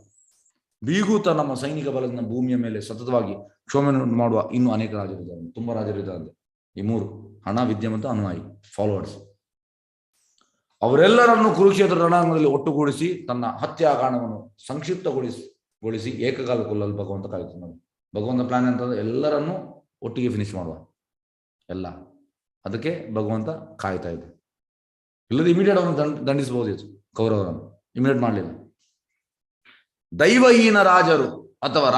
ಬೀಗೂತ ನಮ್ಮ ಸೈನಿಕ ಬಲದಿಂದ ಭೂಮಿಯ ಮೇಲೆ ಸತತವಾಗಿ ಕ್ಷೋಭೆಯನ್ನು ಮಾಡುವ ಇನ್ನೂ ಅನೇಕ ರಾಜರಿದ್ದಾರೆ, ತುಂಬಾ ರಾಜರಿದ್ದಾರೆ. ಈ ಮೂರು, ಹಣ, ವಿದ್ಯೆ ಮತ್ತು ಅನುಯಾಯಿ, ಫಾಲೋವರ್ಸ್, ಅವರೆಲ್ಲರನ್ನು ಕುರುಕ್ಷೇತ್ರ ರಣಾಂಗಣದಲ್ಲಿ ಒಟ್ಟುಗೂಡಿಸಿ ತನ್ನ ಹತ್ಯಾಕಾಂಡವನ್ನು ಸಂಕ್ಷಿಪ್ತಗೊಳಿಸಿ ಏಕಕಾಲ ಕೊಲ್ಲಲು ಭಗವಂತ ಕಾಯುತ್ತಾನೆ. ಭಗವಂತ ಪ್ಲಾನ್ ಅಂತಂದ್ರೆ ಎಲ್ಲರನ್ನೂ ಒಟ್ಟಿಗೆ ಫಿನಿಶ್ ಮಾಡುವ, ಎಲ್ಲ. ಅದಕ್ಕೆ ಭಗವಂತ ಕಾಯ್ತಾ ಇದ್ದ. ಇಲ್ಲದೆ ಇಮಿಡಿಯೇಟ್ ಅವನು ದಂಡಿಸಬಹುದಿತ್ತು ಕೌರವರನ್ನು, ಇಮಿಡಿಯೇಟ್ ಮಾಡಲಿಲ್ಲ. ದೈವಹೀನ ರಾಜರು ಅಥವಾ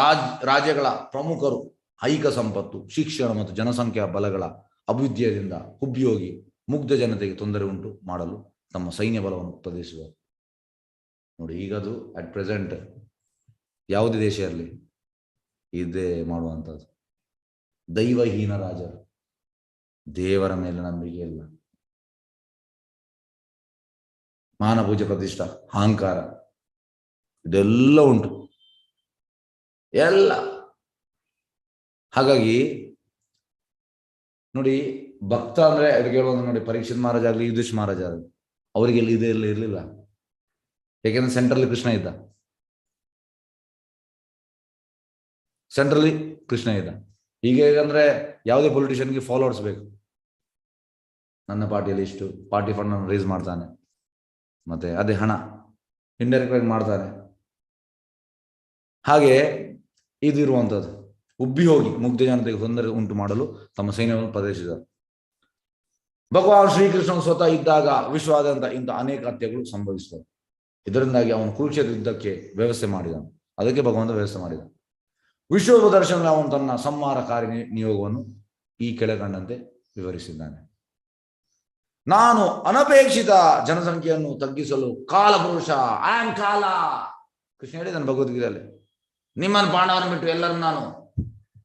ರಾಜ್ಯಗಳ ಪ್ರಮುಖರು ಐಕ ಸಂಪತ್ತು, ಶಿಕ್ಷಣ ಮತ್ತು ಜನಸಂಖ್ಯಾ ಬಲಗಳ ಅಭಿವೃದ್ಧಿಯಿಂದ ಹುಬ್ಬಿಯೋಗಿ ಮುಗ್ಧ ಜನತೆಗೆ ತೊಂದರೆ ಉಂಟು ಮಾಡಲು ತಮ್ಮ ಸೈನ್ಯ ಬಲವನ್ನು ಉತ್ಪಾದಿಸುವರು. ನೋಡಿ, ಈಗದು ಅಟ್ ಪ್ರೆಸೆಂಟ್ ಯಾವುದೇ ದೇಶ ಇರಲಿ ಇದೇ ಮಾಡುವಂಥದ್ದು. ದೈವಹೀನ ರಾಜರು, ದೇವರ ಮೇಲೆ ನಂಬಿಕೆ ಇಲ್ಲ, ಮಾನಪೂಜೆ ಪ್ರತಿಷ್ಠಾ, ಅಹಂಕಾರ, ಇದೆಲ್ಲ ಉಂಟು ಎಲ್ಲ. ಹಾಗಾಗಿ ನೋಡಿ, ಭಕ್ತ ಅಂದ್ರೆ ಅದಕ್ಕೆ ಹೇಳುವಂತ ನೋಡಿ, ಪರೀಕ್ಷಿತ್ ಮಹಾರಾಜ ಆಗಲಿ, ಯುಧಿಷ್ಠಿರ ಮಹಾರಾಜ ಆಗಲಿ, ಅವರಿಗೆಲ್ಲ ಇದೆಲ್ಲ ಇರಲಿಲ್ಲ. ಯಾಕೆಂದ್ರೆ ಸೆಂಟ್ರಲ್ಲಿ ಕೃಷ್ಣ ಇದ್ದ, ಈಗ ಹೇಗಂದ್ರೆ ಯಾವುದೇ ಪೊಲಿಟಿಷಿಯನ್ಗೆ ಫಾಲೋವರ್ಸ್ ಬೇಕು. ನನ್ನ ಪಾರ್ಟಿಯಲ್ಲಿ ಇಷ್ಟು ಪಾರ್ಟಿ ಫಂಡ್ ಅನ್ನು ರೇಸ್ ಮಾಡ್ತಾನೆ, ಮತ್ತೆ ಅದೇ ಹಣ ಇಂಡೈರೆಕ್ಟ್ ಆಗಿ ಮಾಡ್ತಾನೆ. ಹಾಗೆ ಇದಿರುವಂಥದ್ದು. ಉಬ್ಬಿ ಹೋಗಿ ಮುಗ್ಧ ಜನತೆಗೆ ತೊಂದರೆ ಉಂಟು ಮಾಡಲು ತಮ್ಮ ಸೈನ್ಯವನ್ನು ಪ್ರದರ್ಶಿಸಿದರು. ಭಗವಾನ್ ಶ್ರೀಕೃಷ್ಣನು ಸ್ವತಃ ಇದ್ದಾಗ ವಿಶ್ವಾದ್ಯಂತ ಇಂಥ ಅನೇಕ ಹತ್ಯೆಗಳು ಸಂಭವಿಸಿದವು. ಇದರಿಂದಾಗಿ ಅವನು ಕುರುಕ್ಷೇತ್ರ ಯುದ್ಧಕ್ಕೆ ವ್ಯವಸ್ಥೆ ಮಾಡಿದನು. ಅದಕ್ಕೆ ಭಗವಂತ ವ್ಯವಸ್ಥೆ ಮಾಡಿದ. ವಿಶ್ವ ದರ್ಶನ ಅವನು ತನ್ನ ಸಂಹಾರ ಕಾರ್ಯ ನಿಯೋಗವನ್ನು ಈ ಕೆಳಕಂಡಂತೆ ವಿವರಿಸಿದ್ದಾನೆ. ನಾನು ಅನಪೇಕ್ಷಿತ ಜನಸಂಖ್ಯೆಯನ್ನು ತಗ್ಗಿಸಲು ಕಾಲಪುರುಷ, ಐ ಆಮ್ ಕಾಲ. ಕೃಷ್ಣ ಹೇಳಿದ್ದಾನೆ ಭಗವದ್ಗೀತೆಯಲ್ಲಿ, ನಿಮ್ಮನ್ನು ಪಾಂಡವರನ್ನು ಬಿಟ್ಟು ಎಲ್ಲರೂ ನಾನು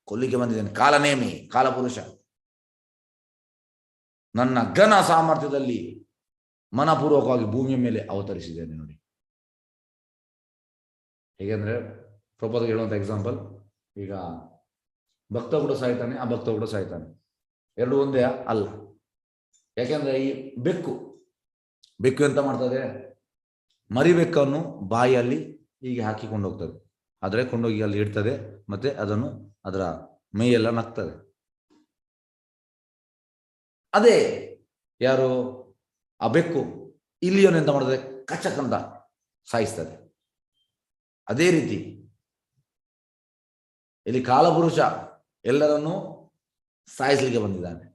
ಕೊಲ್ಲಿಗೆ ಬಂದಿದ್ದೇನೆ, ಕಾಲನೇಮಿ, ಕಾಲಪುರುಷ. ನನ್ನ ಘನ ಸಾಮರ್ಥ್ಯದಲ್ಲಿ ಮನಪೂರ್ವಕವಾಗಿ ಭೂಮಿಯ ಮೇಲೆ ಅವತರಿಸಿದ್ದೇನೆ ನೋಡಿ. ಹೇಗೆಂದ್ರೆ ಪ್ರಭುಪಾದ ಹೇಳುವಂತ ಎಕ್ಸಾಂಪಲ್, ಈಗ ಭಕ್ತ ಕೂಡ ಸಾಯ್ತಾನೆ, ಆ ಭಕ್ತ ಕೂಡ ಸಾಯ್ತಾನೆ, ಎರಡು ಒಂದೇ ಅಲ್ಲ. ಯಾಕೆಂದ್ರೆ ಈ ಬೆಕ್ಕು ಎಂತ ಮಾಡ್ತದೆ, ಮರಿಬೆಕ್ಕನ್ನು ಬಾಯಿಯಲ್ಲಿ ಹೀಗೆ ಹಾಕಿಕೊಂಡು ಹೋಗ್ತದೆ, ಆದ್ರೆ ಕೊಂಡೋಗಿ ಅಲ್ಲಿ ಇಡ್ತದೆ, ಮತ್ತೆ ಅದನ್ನು ಅದರ ಮೈಯೆಲ್ಲ ನಗ್ತದೆ. ಅದೇ ಯಾರು ಆ ಬೆಕ್ಕು ಇಲಿಯನ್ನು ಎಂತ ಮಾಡ್ತದೆ, ಕಚ್ಚಕಂತ ಸಾಯಿಸ್ತದೆ. ಅದೇ ರೀತಿ ಇಲ್ಲಿ ಕಾಲಪುರುಷ ಎಲ್ಲರನ್ನು ಸಾಯಿಸಲಿಕ್ಕೆ ಬಂದಿದ್ದಾನೆ.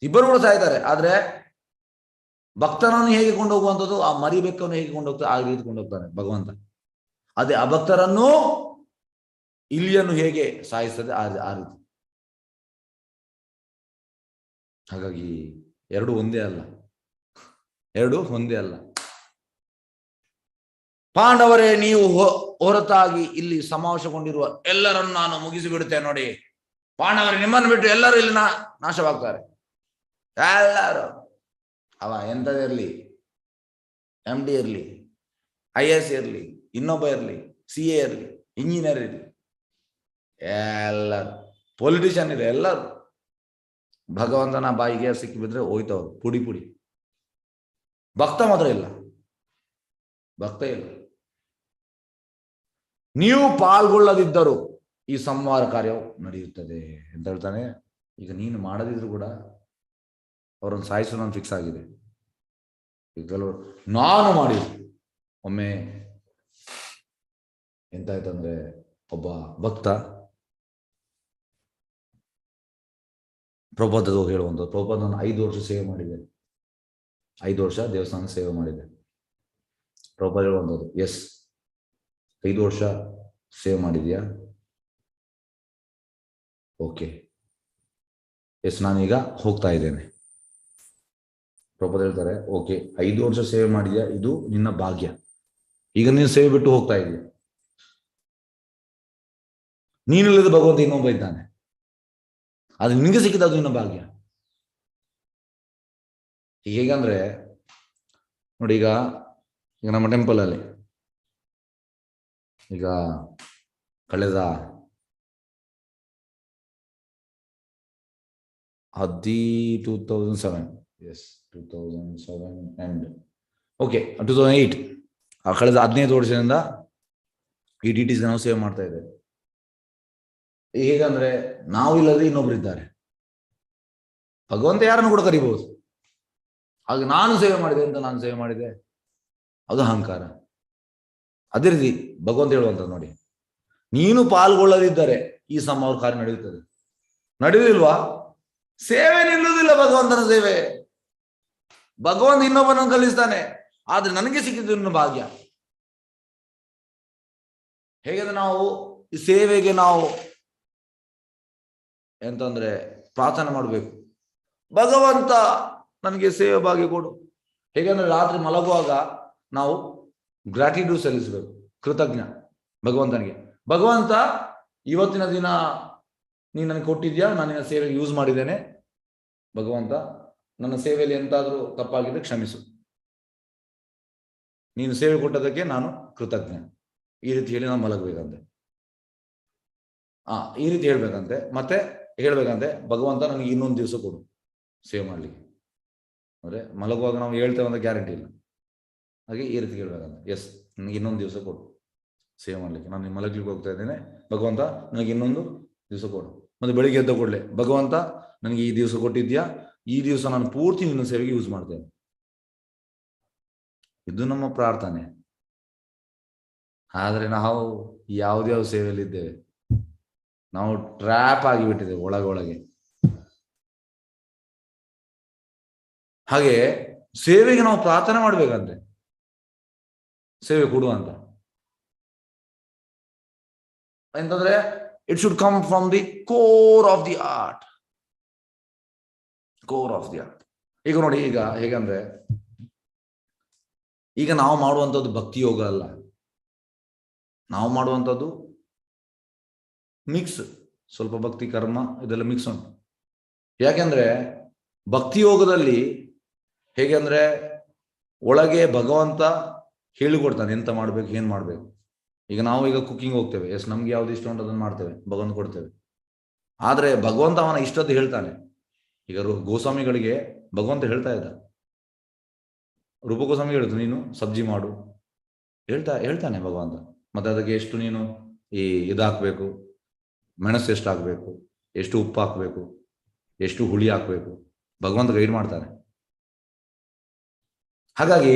ಇಬ್ಬರು ಕೂಡ ಸಾಯ್ತಾರೆ, ಆದ್ರೆ ಭಕ್ತನನ್ನು ಹೇಗೆ ಕೊಂಡೋಗುವಂಥದ್ದು, ಆ ಮರಿ ಬೆಕ್ಕನ್ನು ಹೇಗೆ ಕೊಂಡೋಗ್ತಾರೆ ಆ ರೀತಿ ಕೊಂಡೋಗ್ತಾನೆ ಭಗವಂತ. ಅದೇ ಅಭಕ್ತರನ್ನು ಇಲಿಯನ್ನು ಹೇಗೆ ಸಾಯಿಸ್ತದೆ ಆ ರೀತಿ. ಹಾಗಾಗಿ ಎರಡು ಒಂದೇ ಅಲ್ಲ. ಪಾಂಡವರೇ, ನೀವು ಹೊರತಾಗಿ ಇಲ್ಲಿ ಸಮಾವೇಶಗೊಂಡಿರುವ ಎಲ್ಲರನ್ನು ನಾನು ಮುಗಿಸಿ ಬಿಡುತ್ತೇನೆ ನೋಡಿ. ಪಾಂಡವರೇ, ನಿಮ್ಮನ್ನು ಬಿಟ್ಟು ಎಲ್ಲರೂ ಇಲ್ಲಿ ನಾಶವಾಗ್ತಾರೆ. ಎಲ್ಲರೂ, ಅವ ಎಂಥದಿರಲಿ, MD ಇರಲಿ, IAS ಇರಲಿ, ಇನ್ನೊಬ್ಬ ಇರಲಿ, CA ಇರಲಿ, ಇಂಜಿನಿಯರ್ ಇರಲಿ, ಎಲ್ಲರೂ, ಪೊಲಿಟಿಷಿಯನ್ ಇದೆ, ಎಲ್ಲರೂ ಭಗವಂತನ ಬಾಯಿಗೆ ಸಿಕ್ಕಿ ಬಿದ್ರೆ ಹೋಯ್ತವ್ರು ಪುಡಿ. ಭಕ್ತ ಮಾತ್ರ ಇಲ್ಲ, ನೀವು ಪಾಲ್ಗೊಳ್ಳದಿದ್ದರೂ ಈ ಸಂಹಾರ ಕಾರ್ಯವು ನಡೆಯುತ್ತದೆ ಅಂತ ಹೇಳ್ತಾನೆ. ಈಗ ನೀನು ಮಾಡದಿದ್ರು ಕೂಡ ಅವರನ್ನು ಸಾಯಿಸೋ ನಾನು ಫಿಕ್ಸ್ ಆಗಿದೆ. ಈಗ ಕೆಲವರು ನಾನು ಮಾಡಿದ್ರು, ಒಮ್ಮೆ ಎಂತಾಯ್ತಂದ್ರೆ ಒಬ್ಬ ಭಕ್ತ ಪ್ರಭುಪಾದದು ಹೇಳುವಂಥದ್ದು, ಪ್ರಭುಪಾದ ನಾನು 5 ವರ್ಷ ಸೇವೆ ಮಾಡಿದೆ, 5 ವರ್ಷ ದೇವಸ್ಥಾನ ಸೇವೆ ಮಾಡಿದೆ. ಪ್ರಭುಪಾದ ಹೇಳುವಂಥದ್ದು, ಎಸ್ 5 ವರ್ಷ ಸೇವೆ ಮಾಡಿದ್ಯಾ, ಓಕೆ, ಎಸ್ ನಾನೀಗ ಹೋಗ್ತಾ ಇದ್ದೇನೆ. ಪ್ರಭುಪಾದ ಹೇಳ್ತಾರೆ, ಓಕೆ 5 ವರ್ಷ ಸೇವೆ ಮಾಡಿದ್ಯಾ, ಇದು ನಿನ್ನ ಭಾಗ್ಯ, ಈಗ ನೀನು ಸೇವೆ ಬಿಟ್ಟು ಹೋಗ್ತಾ ಇದೀಯ. ನೀನಿಲ್ಲದ ಭಗವಂತ ಇನ್ನೊಬ್ಬ ಇದ್ದಾನೆ, ಅದು ನಿನಗೆ ಸಿಕ್ಕಿದ, ಅದು ನಿನ್ನ ಭಾಗ್ಯ. ಹೇಗಂದ್ರೆ ನೋಡಿ, ಈಗ ನಮ್ಮ ಟೆಂಪಲ್ ಅಲ್ಲಿ ಈಗ ಕಳೆದ 2007 and 2008 ಕಳೆದ 15 ವರ್ಷದಿಂದ ಈ DTs ನಾವು ಸೇವೆ ಮಾಡ್ತಾ ಇದ್ದೇವೆ. ಹೇಗಂದ್ರೆ ನಾವು ಇಲ್ಲದೆ ಇನ್ನೊಬ್ರು ಇದ್ದಾರೆ, ಭಗವಂತ ಯಾರನ್ನು ಕೂಡ ಕರಿಬಹುದು. ಹಾಗೆ ನಾನು ಸೇವೆ ಮಾಡಿದೆ ಅಂತ ನಾನು ಸೇವೆ ಮಾಡಿದೆ, ಅದು ಅಹಂಕಾರ. ಅದೇ ರೀತಿ ಭಗವಂತ ಹೇಳುವಂತ ನೋಡಿ, ನೀನು ಪಾಲ್ಗೊಳ್ಳದಿದ್ದರೆ ಈ ಸಂಹಾರ ಕಾರ್ಯ ನಡೆಯುತ್ತದೆ. ನಡೆಯುವುದಿಲ್ವಾ, ಸೇವೆ ನಿಲ್ಲುವುದಿಲ್ಲ. ಭಗವಂತನ ಸೇವೆ, ಭಗವಂತ ಇನ್ನೊಬ್ಬನನ್ನು ಕಲಿಸ್ತಾನೆ, ಆದ್ರೆ ನನಗೆ ಸಿಕ್ಕಿದ್ದು ಇನ್ನು ಭಾಗ್ಯ. ಹೇಗೆಂದ್ರೆ ನಾವು ಈ ಸೇವೆಗೆ ನಾವು ಎಂತಂದ್ರೆ ಪ್ರಾರ್ಥನೆ ಮಾಡಬೇಕು, ಭಗವಂತ ನನಗೆ ಸೇವೆ ಭಾಗ್ಯ ಕೊಡು. ಹೇಗೆಂದ್ರೆ ರಾತ್ರಿ ಮಲಗುವಾಗ ನಾವು ಗ್ರಾಟಿಟ್ಯೂಡ್ ಸಲ್ಲಿಸಬೇಕು, ಕೃತಜ್ಞ ಭಗವಂತನಿಗೆ. ಭಗವಂತ, ಇವತ್ತಿನ ದಿನ ನೀನು ನನಗೆ ಕೊಟ್ಟಿದ್ಯಾ, ನಾನು ನಿನ್ನ ಸೇವೆಗೆ ಯೂಸ್ ಮಾಡಿದ್ದೇನೆ. ಭಗವಂತ, ನನ್ನ ಸೇವೆಯಲ್ಲಿ ಎಂತಾದ್ರೂ ತಪ್ಪಾಗಿದ್ರೆ ಕ್ಷಮಿಸು, ನೀನು ಸೇವೆ ಕೊಟ್ಟದಕ್ಕೆ ನಾನು ಕೃತಜ್ಞ. ಈ ರೀತಿ ಹೇಳಿ ನಾವು ಮಲಗಬೇಕಂತೆ. ಈ ರೀತಿ ಹೇಳ್ಬೇಕಂತೆ. ಮತ್ತೆ ಹೇಳ್ಬೇಕಂತೆ, ಭಗವಂತ ನನಗೆ ಇನ್ನೊಂದು ದಿವಸ ಕೊಡು ಸೇವೆ ಮಾಡ್ಲಿಕ್ಕೆ. ಅಂದ್ರೆ ಮಲಗುವಾಗ ನಾವು ಹೇಳ್ತೇವೆ ಅಂತ ಗ್ಯಾರಂಟಿ ಇಲ್ಲ. ಹಾಗೆ ಈ ರೀತಿ ಹೇಳ್ಬೇಕಂತ, ಎಸ್ ನನಗೆ ಇನ್ನೊಂದು ದಿವಸ ಕೊಡು ಸೇವೆ ಮಾಡ್ಲಿಕ್ಕೆ, ನಾನು ಮಲಗ್ಲಿಕ್ಕೆ ಹೋಗ್ತಾ ಇದ್ದೇನೆ, ಭಗವಂತ ನನಗೆ ಇನ್ನೊಂದು ದಿವಸ ಕೊಡು. ಮತ್ತೆ ಬೆಳಿಗ್ಗೆ ಎದ್ದ ಕೂಡಲೇ, ಭಗವಂತ ನನಗೆ ಈ ದಿವಸ ಕೊಟ್ಟಿದ್ಯಾ, ಈ ದಿವಸ ನಾನು ಪೂರ್ತಿ ನಿನ್ನ ಸೇವೆಗೆ ಯೂಸ್ ಮಾಡ್ತೇನೆ. ಇದು ನಮ್ಮ ಪ್ರಾರ್ಥನೆ. ಆದ್ರೆ ನಾವು ಯಾವ್ದ್ಯಾವ ಸೇವೆಯಲ್ಲಿ ಇದ್ದೇವೆ, ನಾವು ಟ್ರ್ಯಾಪ್ ಆಗಿಬಿಟ್ಟಿದ್ದೇವೆ ಒಳಗೊಳಗೆ. ಹಾಗೆ ಸೇವೆಗೆ ನಾವು ಪ್ರಾರ್ಥನೆ ಮಾಡ್ಬೇಕಂತೆ, ಸೇವೆ ಕೊಡು ಅಂತ. ಎಂತಂದ್ರೆ it should come from the core of the art. ಈಗ ನೋಡಿ, ಈಗ ಹೇಗಂದ್ರೆ ಈಗ ನಾವು ಮಾಡುವಂಥದ್ದು ಭಕ್ತಿ ಯೋಗ ಅಲ್ಲ, ನಾವು ಮಾಡುವಂಥದ್ದು ಮಿಕ್ಸ್, ಸ್ವಲ್ಪ ಭಕ್ತಿ ಕರ್ಮ ಇದೆಲ್ಲ ಮಿಕ್ಸ್ ಉಂಟು. ಯಾಕೆಂದ್ರೆ ಭಕ್ತಿ ಯೋಗದಲ್ಲಿ ಹೇಗೆ ಅಂದ್ರೆ ಒಳಗೆ ಭಗವಂತ ಹೇಳಿಕೊಡ್ತಾನೆ ಎಂತ ಮಾಡ್ಬೇಕು, ಏನ್ ಮಾಡ್ಬೇಕು. ಈಗ ನಾವು ಈಗ ಕುಕಿಂಗ್ ಹೋಗ್ತೇವೆ, ಎಸ್ ನಮ್ಗೆ ಯಾವ್ದು ಇಷ್ಟ ಉಂಟು ಅದನ್ನು ಮಾಡ್ತೇವೆ, ಭಗವಂತ ಕೊಡ್ತೇವೆ. ಆದ್ರೆ ಭಗವಂತ ಅವನ ಇಷ್ಟದ್ದು ಹೇಳ್ತಾನೆ. ಈಗ ಗೋಸ್ವಾಮಿಗಳಿಗೆ ಭಗವಂತ ಹೇಳ್ತಾ ಇದ್ದ, ರೂಪ ಗೋಸ್ವಾಮಿ ಹೇಳಿದ್ರು ನೀನು ಸಬ್ಜಿ ಮಾಡು ಹೇಳ್ತಾನೆ ಭಗವಂತ. ಮತ್ತೆ ಅದಕ್ಕೆ ಎಷ್ಟು ನೀನು ಇದು ಹಾಕ್ಬೇಕು, ಮೆಣಸು ಎಷ್ಟು ಹಾಕ್ಬೇಕು, ಎಷ್ಟು ಉಪ್ಪು ಹಾಕ್ಬೇಕು, ಎಷ್ಟು ಹುಳಿ ಹಾಕ್ಬೇಕು, ಭಗವಂತ ಗೈಡ್ ಮಾಡ್ತಾನೆ. ಹಾಗಾಗಿ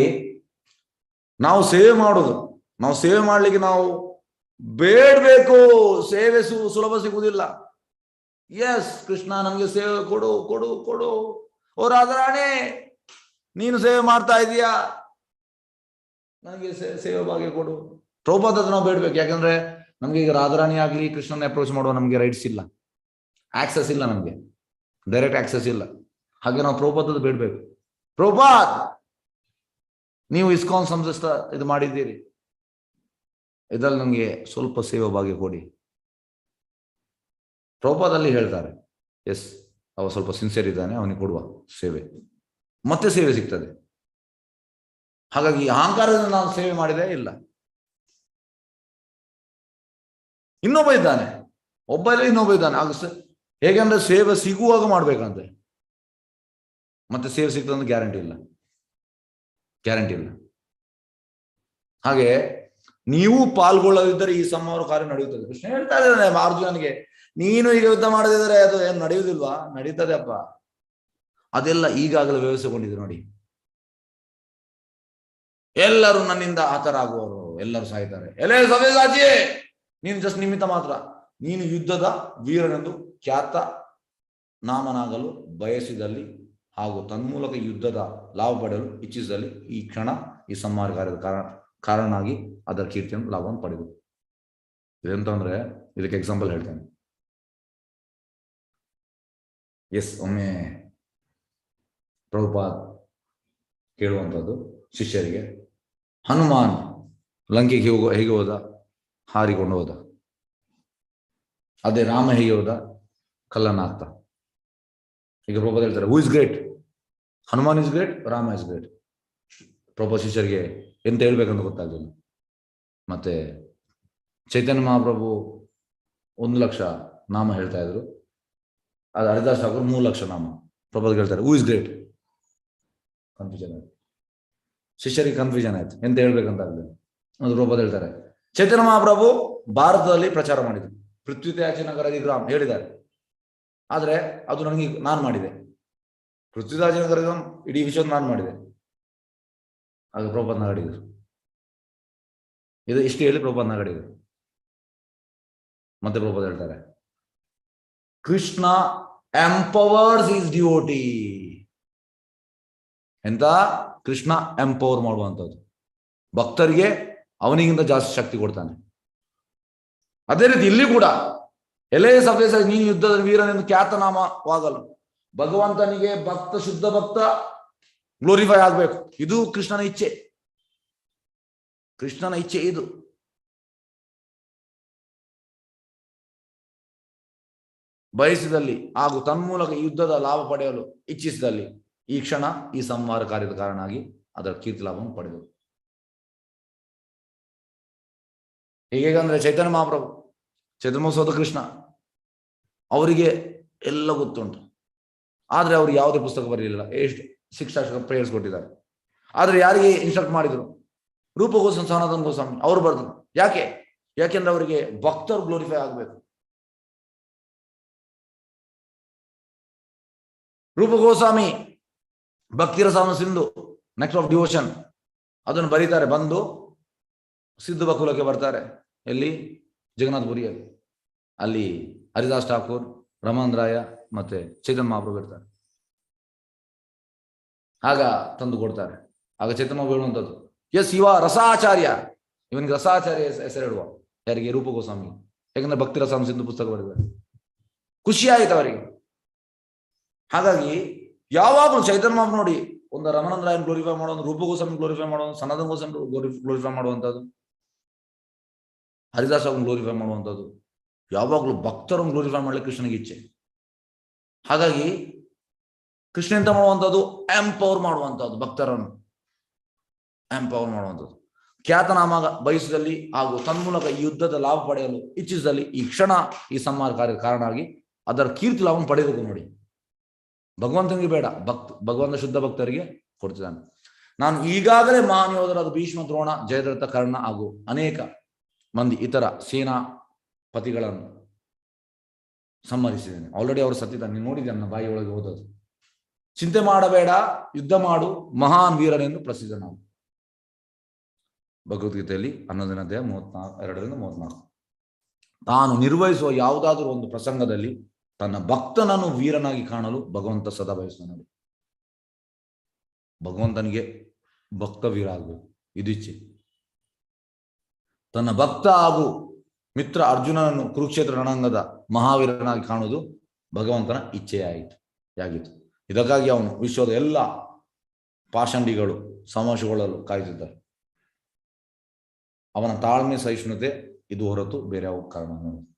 ನಾವು ಸೇವೆ ಮಾಡೋದು, ನಾವು ಸೇವೆ ಮಾಡ್ಲಿಕ್ಕೆ ನಾವು ಬೇಡಬೇಕು. ಸೇವೆ ಸುಲಭ ಸಿಗುವುದಿಲ್ಲ. ಎಸ್ ಕೃಷ್ಣ ನಮ್ಗೆ ಸೇವೆ ಕೊಡು ಕೊಡು ಕೊಡು, ಓ ರಾಧಾರಾಣಿ ನೀನು ಸೇವೆ ಮಾಡ್ತಾ ಇದೀಯಾ, ನನಗೆ ಸೇವೆ ಭಾಗ್ಯ ಕೊಡು. ಪ್ರಭುಪಾದ ನಾವು ಬೇಡ್ಬೇಕು. ಯಾಕಂದ್ರೆ ನಮ್ಗೆ ಈಗ ರಾಧಾರಾಣಿ ಆಗ್ಲಿ ಕೃಷ್ಣನ ಅಪ್ರೋಚ್ ಮಾಡುವ ನಮ್ಗೆ ರೈಟ್ಸ್ ಇಲ್ಲ, ಆಕ್ಸೆಸ್ ಇಲ್ಲ, ನಮ್ಗೆ ಡೈರೆಕ್ಟ್ ಆಕ್ಸೆಸ್ ಇಲ್ಲ. ಹಾಗೆ ನಾವು ಪ್ರಭುಪಾದದ್ದು ಬೇಡ್ಬೇಕು. ಪ್ರಭುಪಾದ್ ನೀವು ಇಸ್ಕಾನ್ ಸಂಸ್ಥೆ ಇದು ಮಾಡಿದ್ದೀರಿ, ಇದ್ರಲ್ಲಿ ನಮ್ಗೆ ಸ್ವಲ್ಪ ಸೇವೆ ಭಾಗ್ಯ ಕೊಡಿ. ಪ್ರಭುಪಾದಲ್ಲಿ ಹೇಳ್ತಾರೆ ಎಸ್ ಅವ ಸ್ವಲ್ಪ ಸಿನ್ಸಿಯರ್ ಇದ್ದಾನೆ, ಅವನಿಗೆ ಕೊಡುವ ಸೇವೆ, ಮತ್ತೆ ಸೇವೆ ಸಿಗ್ತದೆ. ಹಾಗಾಗಿ ಅಹಂಕಾರದಿಂದ ನಾನು ಸೇವೆ ಮಾಡಿದೆ ಇಲ್ಲ. ಇನ್ನೊಬ್ಬ ಇದ್ದಾನೆ, ಒಬ್ಬ ಇಲ್ಲ ಇನ್ನೊಬ್ಬ ಇದ್ದಾನೆ. ಹೇಗೆಂದ್ರೆ ಸೇವೆ ಸಿಗುವಾಗ ಮಾಡ್ಬೇಕಂತೆ, ಮತ್ತೆ ಸೇವೆ ಸಿಗ್ತದೆ ಗ್ಯಾರಂಟಿ ಇಲ್ಲ, ಗ್ಯಾರಂಟಿ ಇಲ್ಲ. ಹಾಗೆ ನೀವು ಪಾಲ್ಗೊಳ್ಳದಿದ್ದರೆ ಈ ಸಂಹಾರ ಕಾರ್ಯ ನಡೆಯುತ್ತದೆ. ಕೃಷ್ಣ ಹೇಳ್ತಾ ಇದ್ದಾನೆ ಅರ್ಜುನನಿಗೆ, ನೀನು ಈಗ ಯುದ್ಧ ಮಾಡದಿದ್ರೆ ಅದು ಏನು ನಡೆಯುವುದಿಲ್ವಾ? ನಡೀತದೆ ಅಪ್ಪ. ಅದೆಲ್ಲ ಈಗಾಗಲೇ ವ್ಯವಸ್ಥೆಗೊಂಡಿದೆ ನೋಡಿ. ಎಲ್ಲರೂ ನನ್ನಿಂದ ಆತರ ಆಗುವವರು, ಎಲ್ಲರೂ ಸಾಯ್ತಾರೆ. ಎಲೆ ಸವ್ಯಸಾಚಿ, ನೀನು ಜಸ್ಟ್ ನಿಮಿತ್ತ ಮಾತ್ರ. ನೀನು ಯುದ್ಧದ ವೀರನೆಂದು ಖ್ಯಾತ ನಾಮನಾಗಲು ಬಯಸಿದಲ್ಲಿ ಹಾಗೂ ತನ್ಮೂಲಕ ಯುದ್ಧದ ಲಾಭ ಪಡೆಯಲು ಇಚ್ಛಿಸಿದಲ್ಲಿ ಈ ಕ್ಷಣ ಈ ಸಂಹಾರ ಕಾರ್ಯದ ಕಾರಣನಾಗಿ ಅದರ ಕೀರ್ತಿಯನ್ನು ಲಾಭವನ್ನು ಪಡೆದು. ಇದೆಂತಂದ್ರೆ ಇದಕ್ಕೆ ಎಕ್ಸಾಂಪಲ್ ಹೇಳ್ತೇನೆ. ಎಸ್ ಒಮ್ಮೆ ಪ್ರಭುಪಾದ್ ಕೇಳುವಂಥದ್ದು ಶಿಷ್ಯರಿಗೆ, ಹನುಮಾನ್ ಲಂಕೆಗೆ ಹೇಗೆ ಹೋದ? ಹಾರಿಕೊಂಡು ಹೋದ. ಅದೇ ರಾಮ ಹೇಗೆ ಹೋದ? ಕಲ್ಲನ್ನ ಹಾಕ್ತ. ಈಗ ಪ್ರಭುಪಾದ್ ಹೇಳ್ತಾರೆ, who is great? Hanuman is great, Rama is great. Prabhupad ಶಿಷ್ಯರಿಗೆ ಎಂತ ಹೇಳ್ಬೇಕಂತ ಗೊತ್ತಾಗಲಿಲ್ಲ. ಮತ್ತೆ ಚೈತನ್ಯ ಮಹಾಪ್ರಭು 1,00,000 ನಾಮ ಹೇಳ್ತಾ ಇದ್ರು, ಅದು ಹರಿದಾಸ್ ಠಾಕೂರ್ 3,00,000 ನಾಮ. ಪ್ರಭುಪಾದ್ ಹೇಳ್ತಾರೆ ಹೂ ಇಸ್ ಗ್ರೇಟ್? ಕನ್ಫ್ಯೂಷನ್ ಆಯ್ತು, ಶಿಷ್ಯರಿಗೆ ಕನ್ಫ್ಯೂಷನ್ ಆಯ್ತು, ಎಂತ ಹೇಳ್ಬೇಕಂತ ಆಗಲಿಲ್ಲ. ಅದು ಪ್ರಭುಪಾದ್ ಹೇಳ್ತಾರೆ, ಚೈತನ್ಯ ಮಹಾಪ್ರಭು ಭಾರತದಲ್ಲಿ ಪ್ರಚಾರ ಮಾಡಿದ್ರು, ಪೃಥ್ವಿತ್ಯಾಚ ನಗರದಿ ಗ್ರಾಮ ಹೇಳಿದ್ದಾರೆ. ಆದ್ರೆ ಅದು ನನಗೆ ನಾನು ಮಾಡಿದೆ, ಪೃಥ್ವಿರಾಜ ನಗರ ಇಡೀ ವಿಶ್ವದ ನಾನು ಮಾಡಿದೆ. ಆಗ ಪ್ರಭುಪಾದ್ ನಗಡಿದ್ರು. ಇದು ಇಷ್ಟು ಹೇಳಿ ಪ್ರಭುಪಾದ್ ನಗಡಿದ್ರು. ಮತ್ತೆ ಪ್ರಭುಪಾದ್ ಹೇಳ್ತಾರೆ, ಕೃಷ್ಣ ಎಂಪವರ್ಸ್ ಈಸ್ ಡಿವೋಟಿ. ಎಂತ? ಕೃಷ್ಣ ಎಂಪವರ್ ಮಾಡುವಂಥದ್ದು, ಭಕ್ತರಿಗೆ ಅವನಿಗಿಂತ ಜಾಸ್ತಿ ಶಕ್ತಿ ಕೊಡ್ತಾನೆ. ಅದೇ ರೀತಿ ಇಲ್ಲಿ ಕೂಡ ಎಲೆ ಸಭ್ಯಸ ನೀನು ಯುದ್ಧದ ವೀರನೆಂದು ಖ್ಯಾತನಾಮವಾಗಲು, ಭಗವಂತನಿಗೆ ಭಕ್ತ ಶುದ್ಧ ಭಕ್ತ ಗ್ಲೋರಿಫೈ ಆಗ್ಬೇಕು. ಇದು ಕೃಷ್ಣನ ಇಚ್ಛೆ, ಕೃಷ್ಣನ ಇಚ್ಛೆ ಇದು. ಬಯಸಿದಲ್ಲಿ ಹಾಗೂ ತನ್ಮೂಲಕ ಯುದ್ಧದ ಲಾಭ ಪಡೆಯಲು ಇಚ್ಛಿಸಿದಲ್ಲಿ ಈ ಕ್ಷಣ ಈ ಸಂಹಾರ ಕಾರ್ಯದ ಕಾರಣವಾಗಿ ಅದರ ಕೀರ್ತಿ ಲಾಭವನ್ನು ಪಡೆದರು. ಹೇಗಂದ್ರೆ ಚೈತನ್ಯ ಮಹಾಪ್ರಭು, ಚೈತನ್ಯ ಮಹೋತ್ಸವದ ಕೃಷ್ಣ, ಅವರಿಗೆ ಎಲ್ಲ ಗೊತ್ತುಂಟು. ಆದ್ರೆ ಅವ್ರು ಯಾವುದೇ ಪುಸ್ತಕ ಬರಲಿಲ್ಲ, ಎಷ್ಟು 6 ಪ್ರೇಯರ್ಸ್ ಕೊಟ್ಟಿದ್ದಾರೆ. ಆದ್ರೆ ಯಾರಿಗೆ ಇನ್ಸ್ಟ್ರಕ್ಟ್ ಮಾಡಿದ್ರು? ರೂಪ ಗೋಸ್ವಾಮಿ, ಸನಾತನ ಗೋಸ್ವಾಮಿ ಅವ್ರು ಬರ್ದ್ರು. ಯಾಕೆ? ಯಾಕೆಂದ್ರೆ ಅವರಿಗೆ ಭಕ್ತರು ಗ್ಲೋರಿಫೈ ಆಗ್ಬೇಕು. ರೂಪ ಗೋಸ್ವಾಮಿ ಭಕ್ತಿರಸವನ್ನು ಸಿಂಧು ನೆಕ್ಸ್ಟ್ ಆಫ್ ಡಿವೋಷನ್ ಅದನ್ನು ಬರೀತಾರೆ. ಬಂದು ಸಿದ್ದು ಬಕುಲಕ್ಕೆ ಬರ್ತಾರೆ. ಎಲ್ಲಿ? ಜಗನ್ನಾಥಪುರಿಯಲ್ಲಿ. ಅಲ್ಲಿ ಹರಿದಾಸ್ ಠಾಕೂರ್, ರಮಾನಂದರಾಯ ಮತ್ತೆ ಚೈತನ್ಯ ಮಹಾಪ್ರಭು ಇರ್ತಾರೆ. ಆಗ ತಂದು ಕೊಡ್ತಾರೆ. ಆಗ ಚೈತನ್ಯ ಮಹಾಪ್ರಭು ಹೇಳುವಂಥದ್ದು, ಎಸ್ ಇವ ರಸಾಚಾರ್ಯ, ಇವನಿಗೆ ರಸಾಚಾರ್ಯ ಹೆಸರಿಡುವ. ಯಾರಿಗೆ? ರೂಪ ಗೋಸ್ವಾಮಿ. ಯಾಕಂದ್ರೆ ಭಕ್ತಿ ರಸಂ ಸಿಂಧು ಪುಸ್ತಕ ಬರೆದಿದ್ದಾರೆ. ಖುಷಿ ಆಯ್ತು ಅವರಿಗೆ. ಹಾಗಾಗಿ ಯಾವಾಗಲೂ ಚೈತನ್ಯ ಮಹಾಪ್ರಭು ನೋಡಿ, ಒಂದು ರಮಾನಂದರಾಯನ್ ಗ್ಲೋರಿಫೈ ಮಾಡೋದು, ರೂಪ ಗೋಸ್ವಾಮಿ ಗ್ಲೋರಿಫೈ ಮಾಡೋದು, ಸನಾತನ ಗೋಸ್ವಾಮಿ ಗ್ಲೋರಿಫೈ ಮಾಡುವಂಥದ್ದು, ಹರಿದಾಸ್ ಗ್ಲೋರಿಫೈ ಮಾಡುವಂಥದ್ದು. ಯಾವಾಗಲೂ ಭಕ್ತರನ್ನು ಗ್ಲೋರಿಫೈ ಮಾಡಲಿಕ್ಕೆ ಕೃಷ್ಣನಿಗೆ ಇಚ್ಛೆ. ಹಾಗಾಗಿ ಕೃಷ್ಣ ಎಂತ ಮಾಡುವಂಥದ್ದು, ಎಂಪವರ್ ಮಾಡುವಂಥದ್ದು, ಭಕ್ತರನ್ನು ಎಂಪವರ್ ಮಾಡುವಂಥದ್ದು. ಖ್ಯಾತನಾಮ ಬಯಸಿದಲ್ಲಿ ಹಾಗೂ ತನ್ಮೂಲಕ ಈ ಯುದ್ಧದ ಲಾಭ ಪಡೆಯಲು ಇಚ್ಛಿಸಿದಲ್ಲಿ ಈ ಕ್ಷಣ ಈ ಸಂಹಾರ ಕಾರ್ಯದ ಕಾರಣ ಆಗಿ ಅದರ ಕೀರ್ತಿ ಲಾಭವನ್ನು ಪಡೆಯಬೇಕು. ನೋಡಿ, ಭಗವಂತನಿಗೆ ಬೇಡ, ಭಗವಂತ ಶುದ್ಧ ಭಕ್ತರಿಗೆ ಕೊಡ್ತಿದ್ದಾನೆ. ನಾನು ಈಗಾಗಲೇ ಮಹಾನ್ ಯೋಧರಾದ ಭೀಷ್ಮ, ದ್ರೋಣ, ಜಯದ್ರಥ, ಕರ್ಣ ಹಾಗೂ ಅನೇಕ ಮಂದಿ ಇತರ ಸೇನಾಪತಿಗಳನ್ನು ಸಂಹರಿಸಿದ್ದೇನೆ. ಆಲ್ರೆಡಿ ಅವರು ಸತ್ತಿದ್ದಾನೆ, ನೀನು ನೋಡಿದ್ದೆ ನನ್ನ ಬಾಯಿ ಒಳಗೆ ಹೋದದ್ದು. ಚಿಂತೆ ಮಾಡಬೇಡ, ಯುದ್ಧ ಮಾಡು, ಮಹಾನ್ ವೀರನೆಂದು ಪ್ರಸಿದ್ಧ. ನಾವು ಭಗವದ್ಗೀತೆಯಲ್ಲಿ 11ನೇ ಅಧ್ಯಾಯ 2-34. ತಾನು ನಿರ್ವಹಿಸುವ ಯಾವುದಾದ್ರೂ ಒಂದು ಪ್ರಸಂಗದಲ್ಲಿ ತನ್ನ ಭಕ್ತನನ್ನು ವೀರನಾಗಿ ಕಾಣಲು ಭಗವಂತ ಸದಾ ಬಯಸ್ತಾನೆ. ಭಗವಂತನಿಗೆ ಭಕ್ತ ವೀರ ಆಗಬೇಕು, ಇದು ಇಚ್ಛೆ. ತನ್ನ ಭಕ್ತ ಹಾಗೂ ಮಿತ್ರ ಅರ್ಜುನನನ್ನು ಕುರುಕ್ಷೇತ್ರ ರಣರಂಗದ ಮಹಾವೀರನಾಗಿ ಕಾಣುವುದು ಭಗವಂತನ ಇಚ್ಛೆಯಾಗಿತ್ತು. ಇದಕ್ಕಾಗಿ ಅವನು ವಿಶ್ವದ ಎಲ್ಲ ಪಾಷಂಡಿಗಳು ಸಮವಶಗೊಳ್ಳಲು ಕಾಯುತ್ತಿದ್ದಾರೆ. ಅವನ ತಾಳ್ಮೆ, ಸಹಿಷ್ಣುತೆ ಇದು ಹೊರತು ಬೇರೆ ಯಾವ ಕಾರಣ.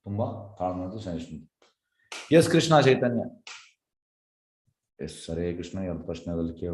ತುಂಬಾ ತಾಳ್ಮೆ ಮತ್ತು ಸಹಿಷ್ಣುತೆ. ಎಸ್ ಕೃಷ್ಣ ಚೈತನ್ಯ. ಎಸ್ ಹರೇ ಕೃಷ್ಣ. ಎರಡು ಪ್ರಶ್ನೆಗಳಲ್ಲಿ ಕೇಳ